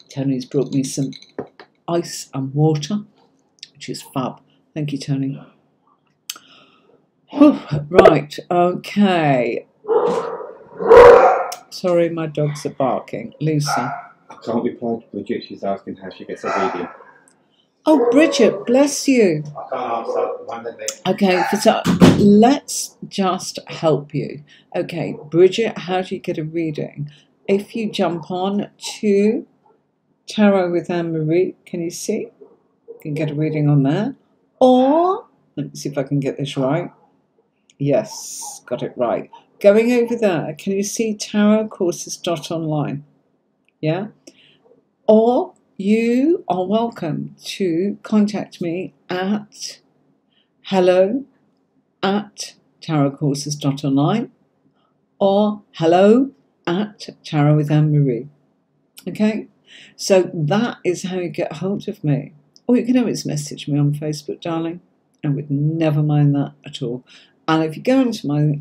Tony's brought me some ice and water, which is fab. Thank you, Tony. Right, okay. Sorry, my dogs are barking. Lisa. I can't reply to Bridget. She's asking how she gets a reading. Oh, Bridget, bless you. I can't answer. One minute. Okay, so let's just help you. Okay, Bridget, how do you get a reading? If you jump on to Tarot with Anne-Marie, can you see? You can get a reading on there. Or, let me see if I can get this right. Yes, got it right. Going over there, can you see tarotcourses.online? Yeah? Or you are welcome to contact me at hello@tarotcourses.online or hello@tarot with Anne-Marie. Okay? So that is how you get hold of me. Or you can always message me on Facebook, darling. I would never mind that at all. And if you go into my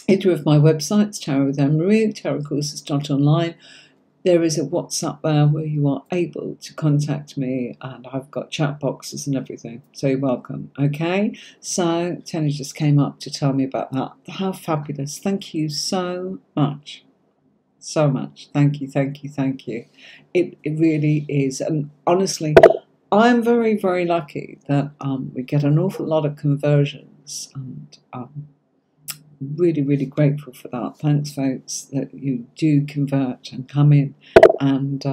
either of my websites, Tarot with Anne-Marie, tarotcourses.online, there is a WhatsApp there where you are able to contact me, and I've got chat boxes and everything. So you're welcome. Okay? So Tony just came up to tell me about that. How fabulous. Thank you so much. So much. Thank you, thank you, thank you. It really is. And honestly, I'm very, very lucky that we get an awful lot of conversions, and really, really grateful for that. Thanks, folks, that you do convert and come in. And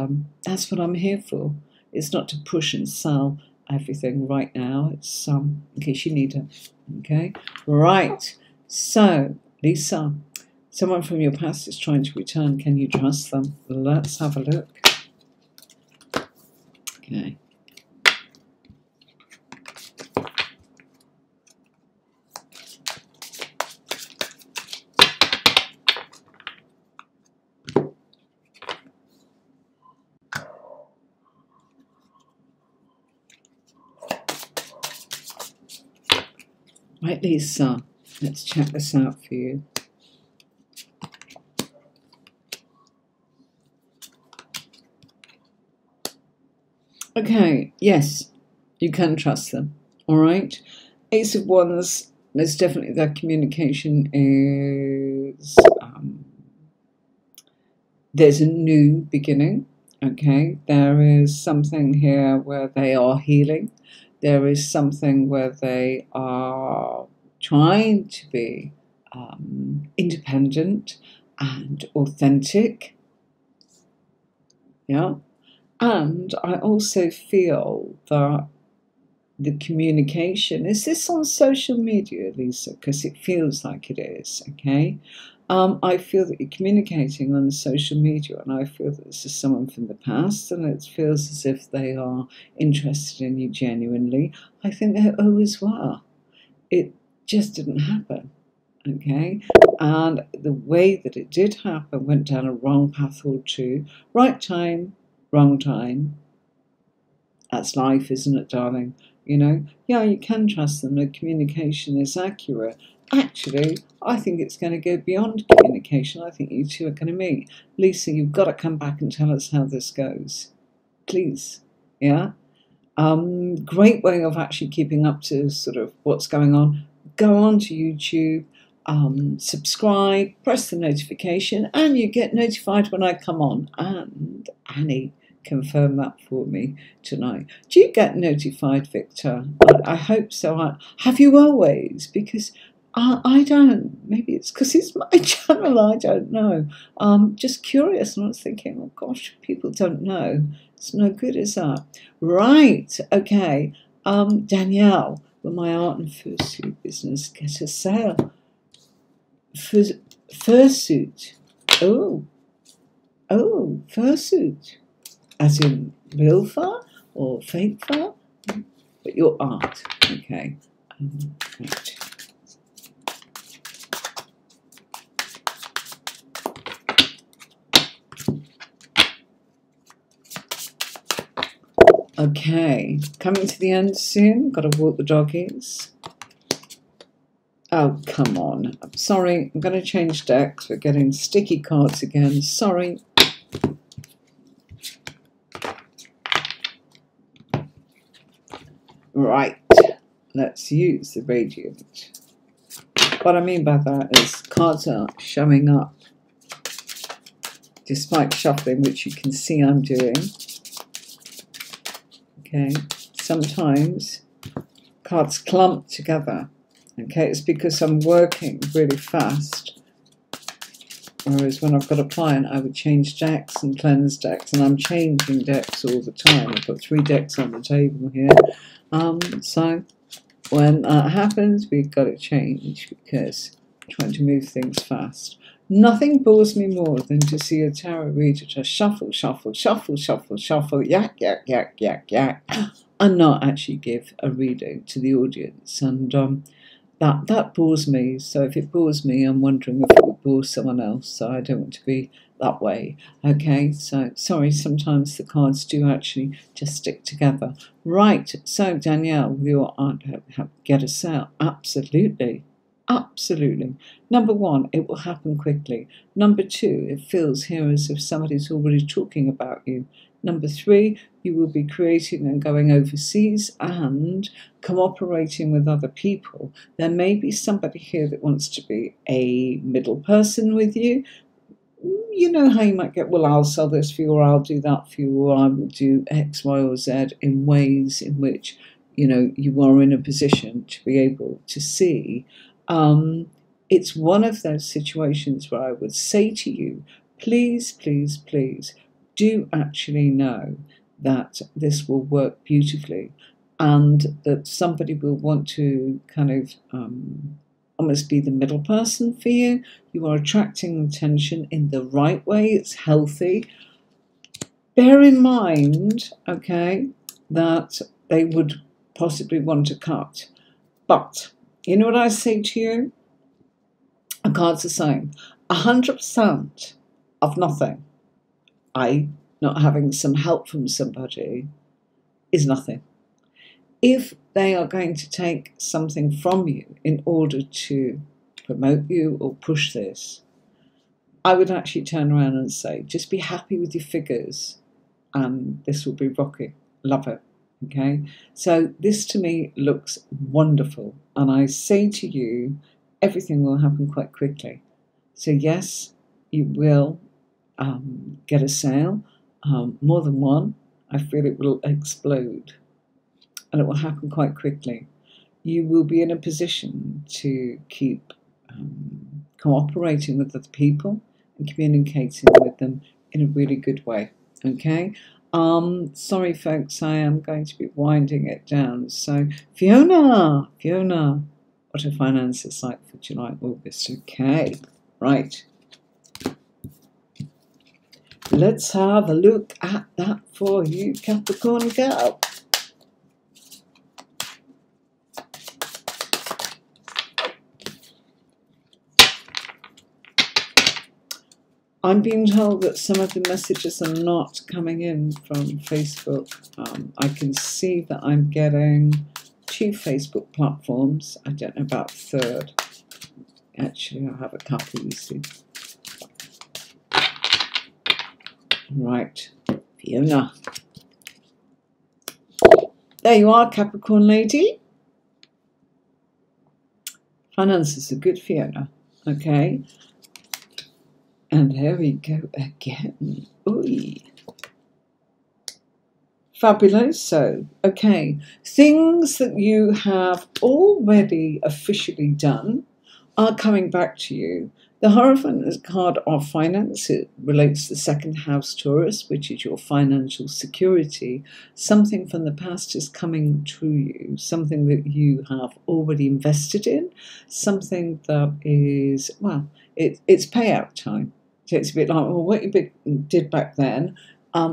that's what I'm here for. It's not to push and sell everything right now. It's in case you need it. Okay? Right. So, Lisa, someone from your past is trying to return. Can you trust them? Let's have a look. Okay. Right, Lisa, let's check this out for you. Okay, yes, you can trust them, all right? Ace of Wands, most definitely their communication is, there's a new beginning, okay? There is something here where they are healing. There is something where they are trying to be independent and authentic. Yeah. And I also feel that the communication, is this on social media, Lisa? Because it feels like it is, okay? I feel that you're communicating on social media, and I feel that this is someone from the past, and it feels as if they are interested in you genuinely. I think they always were. It just didn't happen, okay? And the way that it did happen went down a wrong path or two. Right time, wrong time. That's life, isn't it, darling? you know. Yeah, you can trust them, the communication is accurate. Actually, I think it's going to go beyond communication. I think you two are going to meet. Lisa, you've got to come back and tell us how this goes. Please. Yeah? Great way of actually keeping up to sort of what's going on. Go on to YouTube, subscribe, press the notification, and you get notified when I come on. And Annie confirmed that for me tonight. Do you get notified, Victor? I hope so. Have you always? Because I don't. Maybe it's because it's my channel. I don't know. Just curious, and I was thinking, oh gosh, people don't know. It's no good, is that? Right. Okay. Danielle, will my art and fursuit business get a sale? Fursuit. Oh, fursuit. As in real fur or fake fur? But your art. Okay. Right. Okay, coming to the end soon. Got to walk the doggies. Oh, come on. I'm sorry, I'm going to change decks. We're getting sticky cards again. Sorry. Right, let's use the Radiant. What I mean by that is cards are showing up despite shuffling, which you can see I'm doing. Okay, sometimes cards clump together. Okay, it's because I'm working really fast. Whereas when I've got a client, I would change decks and cleanse decks, and I'm changing decks all the time. I've got 3 decks on the table here. So when that happens, we've got to change because I'm trying to move things fast. Nothing bores me more than to see a tarot reader just shuffle, shuffle, shuffle, shuffle, shuffle, yak, yak, yak, yak, yak, and not actually give a reading to the audience. And that bores me. So if it bores me, I'm wondering if it would bore someone else. So I don't want to be that way. Okay, so sorry, sometimes the cards do actually just stick together. Right, so Danielle, will your art get a sale? Absolutely. Absolutely. Number 1, it will happen quickly. Number 2, it feels here as if somebody's already talking about you. Number 3, you will be creating and going overseas and cooperating with other people. There may be somebody here that wants to be a middle person with you. You know how you might get, well, I'll sell this for you, or I'll do that for you, or I will do X, Y, or Z in ways in which, you know, you are in a position to be able to see. It's one of those situations where I would say to you, please, please, please, do actually know that this will work beautifully and that somebody will want to kind of almost be the middle person for you. You are attracting attention in the right way. It's healthy. Bear in mind, okay, that they would possibly want to cut. But you know what I say to you? The cards are saying 100% of nothing, i.e. not having some help from somebody, is nothing. If they are going to take something from you in order to promote you or push this, I would actually turn around and say, just be happy with your figures and this will be rocking. Love it. Okay, so this to me looks wonderful, and I say to you, everything will happen quite quickly. So yes, you will get a sale, more than one. I feel it will explode, and it will happen quite quickly. You will be in a position to keep cooperating with other people and communicating with them in a really good way. Okay. Sorry folks, I am going to be winding it down. So Fiona, what are finances like for July, August? Okay, right. Let's have a look at that for you, Capricorn girl. I'm being told that some of the messages are not coming in from Facebook. I can see that I'm getting 2 Facebook platforms. I don't know about the 3rd. Actually, I have a couple, you see. Right, Fiona. There you are, Capricorn lady. Finances are good, Fiona. Okay. And there we go again. Ooh. Fabulous. So, okay. Things that you have already officially done are coming back to you. The Hierophant card of finance, it relates to the 2nd house Taurus, which is your financial security. Something from the past is coming to you, something that you have already invested in, something that is, well, it's payout time. So it's a bit like, well, what you did back then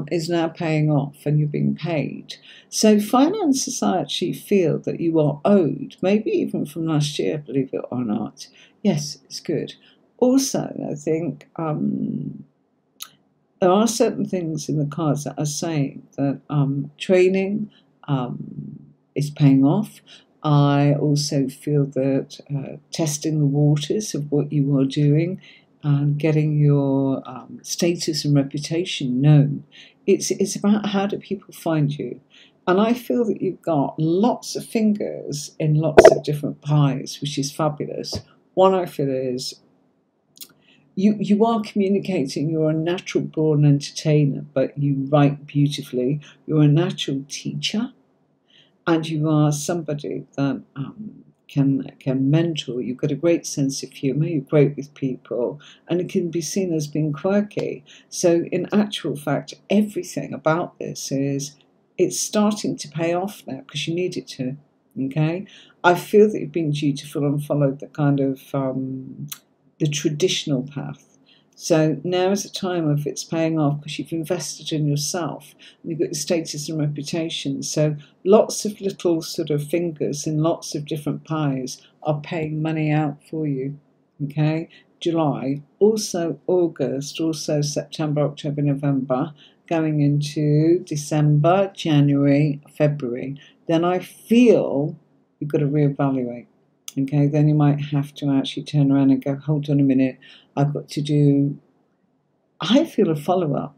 is now paying off and you're being paid. So finances, I actually feel that you are owed, maybe even from last year, believe it or not. Yes, it's good. Also, I think there are certain things in the cards that are saying that training is paying off. I also feel that testing the waters of what you are doing and getting your status and reputation known. It's about how do people find you. And I feel that you've got lots of fingers in lots of different pies, which is fabulous. One I feel is you are communicating. You're a natural born entertainer, but you write beautifully. You're a natural teacher, and you are somebody that can mentor. You've got a great sense of humour. You're great with people, and it can be seen as being quirky. So, in actual fact, everything about this is it's starting to pay off now because you need it to. Okay, I feel that you've been dutiful and followed the kind of the traditional path. So now is a time of it's paying off because you've invested in yourself and you've got your status and reputation. So lots of little sort of fingers in lots of different pies are paying money out for you. Okay, July, also August, also September, October, November, going into December, January, February. Then I feel you've got to reevaluate. Okay, then you might have to actually turn around and go, hold on a minute, I've got to do, I feel a follow-up.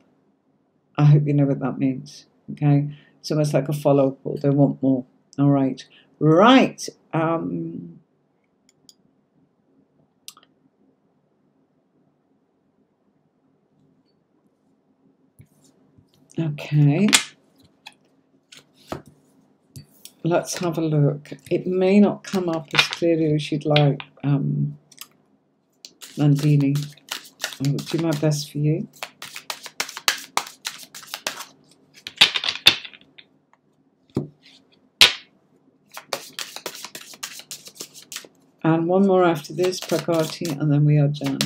I hope you know what that means. Okay, it's almost like a follow-up, or they want more. All right. Right. Okay. Let's have a look. It may not come up as clearly as you'd like, Nandini. I will do my best for you. And one more after this, Prakati, and then we are done.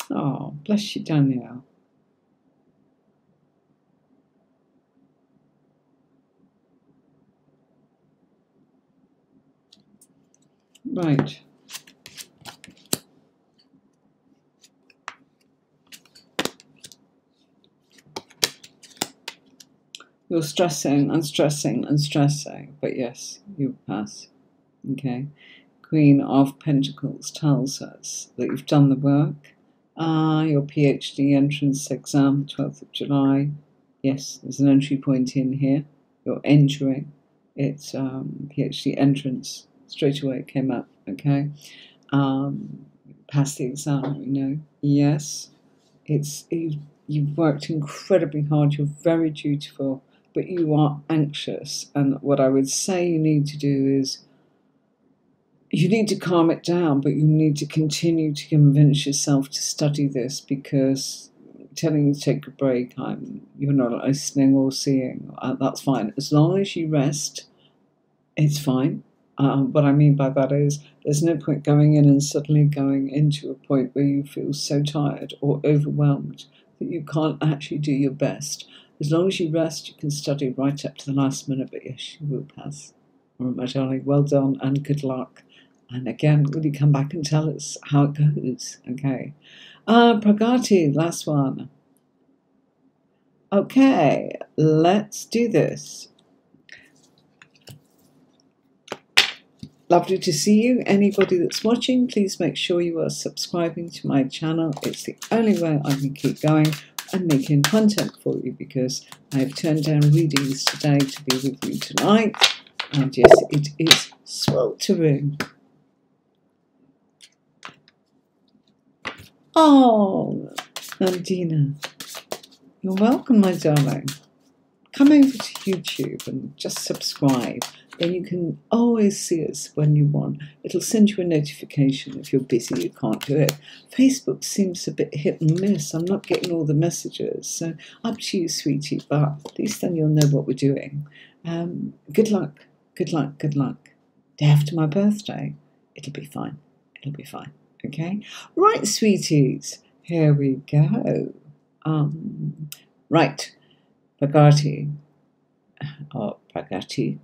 Oh, bless you, Danielle. Right. You're stressing and stressing and stressing, but yes, you pass. Okay. Queen of Pentacles tells us that you've done the work. Your PhD entrance exam, 12th of July. Yes, there's an entry point in here. You're entering. It's PhD entrance. Straight away it came up, okay? Passed the exam, you know. Yes, you've worked incredibly hard. You're very dutiful, but you are anxious. And what I would say you need to do is you need to calm it down, but you need to continue to convince yourself to study this, because telling you to take a break, you're not listening or seeing. That's fine. As long as you rest, it's fine. What I mean by that is there's no point going in and suddenly going into a point where you feel so tired or overwhelmed that you can't actually do your best. As long as you rest, you can study right up to the last minute, but yes, you will pass. All right, my darling, well done and good luck. And again, will you come back and tell us how it goes? Okay. Pragati, last one. Okay, let's do this. Lovely to see you. Anybody that's watching, please make sure you are subscribing to my channel. It's the only way I can keep going and making content for you, because I've turned down readings today to be with you tonight. And yes, it is sweltering. Oh, Nandina, you're welcome, my darling. Come over to YouTube and just subscribe. Then you can always see us when you want. It'll send you a notification. If you're busy, you can't do it. Facebook seems a bit hit and miss. I'm not getting all the messages. So up to you, sweetie. But at least then you'll know what we're doing. Good luck. Good luck. Good luck. Day after my birthday. It'll be fine. It'll be fine. Okay? Right, sweeties. Here we go. Right. Pragati. Oh, Pragati.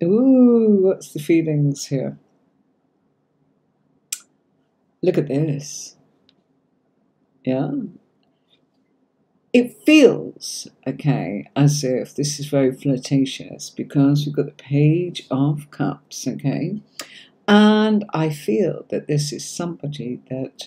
Ooh, what's the feelings here? Look at this. Yeah. It feels, okay, as if this is very flirtatious, because we've got the Page of Cups, okay? And I feel that this is somebody that,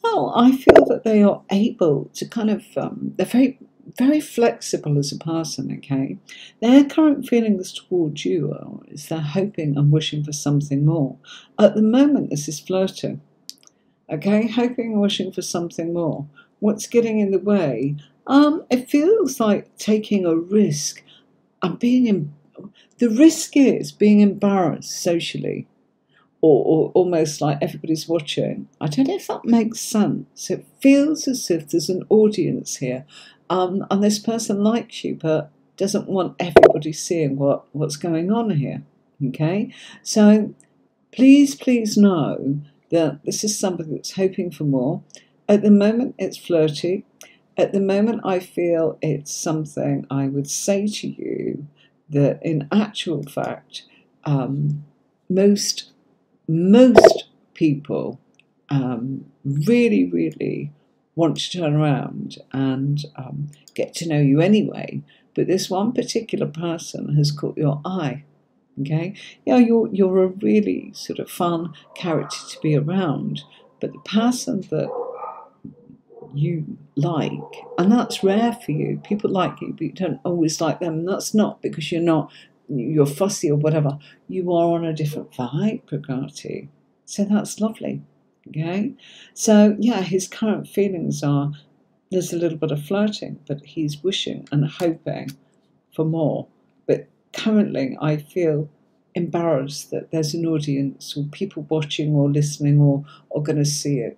well, I feel that they are able to kind of, they're very flexible as a person, okay? Their current feelings towards you is they're hoping and wishing for something more. At the moment, this is flirting, okay? Hoping and wishing for something more. What's getting in the way? It feels like taking a risk and the risk is being embarrassed socially, or almost like everybody's watching. I don't know if that makes sense. It feels as if there's an audience here. And this person likes you, but doesn't want everybody seeing what's going on here, okay? So please know that this is somebody that's hoping for more. At the moment, it's flirty. At the moment, I feel it's something I would say to you that in actual fact, most people really want to turn around and get to know you anyway. But this one particular person has caught your eye. Okay, yeah, you're a really sort of fun character to be around, but the person that you like, and that's rare for you. People like you, but you don't always like them. And that's not because you're fussy or whatever. You are on a different vibe, Pragati. So that's lovely. Okay, so yeah, his current feelings are there's a little bit of flirting, but he's wishing and hoping for more. But currently, I feel embarrassed that there's an audience or people watching or listening or going to see it,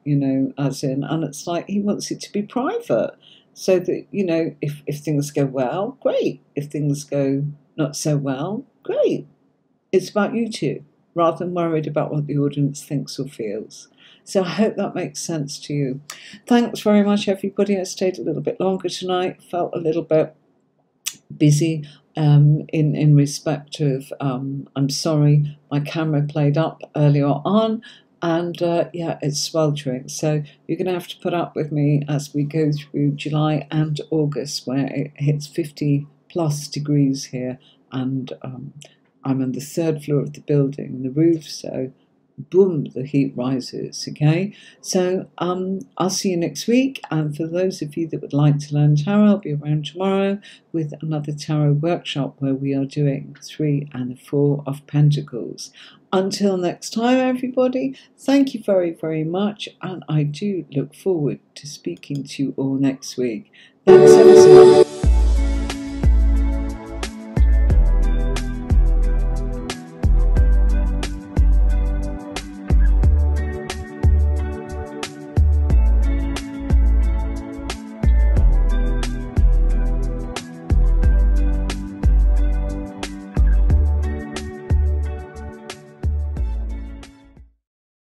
as in, and it's like he wants it to be private so that, if things go well, great. If things go not so well, great. It's about you two, rather than worried about what the audience thinks or feels. So I hope that makes sense to you. Thanks very much, everybody. I stayed a little bit longer tonight, felt a little bit busy in respect of, I'm sorry, my camera played up earlier on, and yeah, it's sweltering. So you're going to have to put up with me as we go through July and August, where it hits 50 plus degrees here, and I'm on the third floor of the building, the roof, so boom, the heat rises, okay? So I'll see you next week, and for those of you that would like to learn tarot, I'll be around tomorrow with another tarot workshop where we are doing 3 and the 4 of Pentacles. Until next time, everybody, thank you very much, and I do look forward to speaking to you all next week. Thanks ever so much.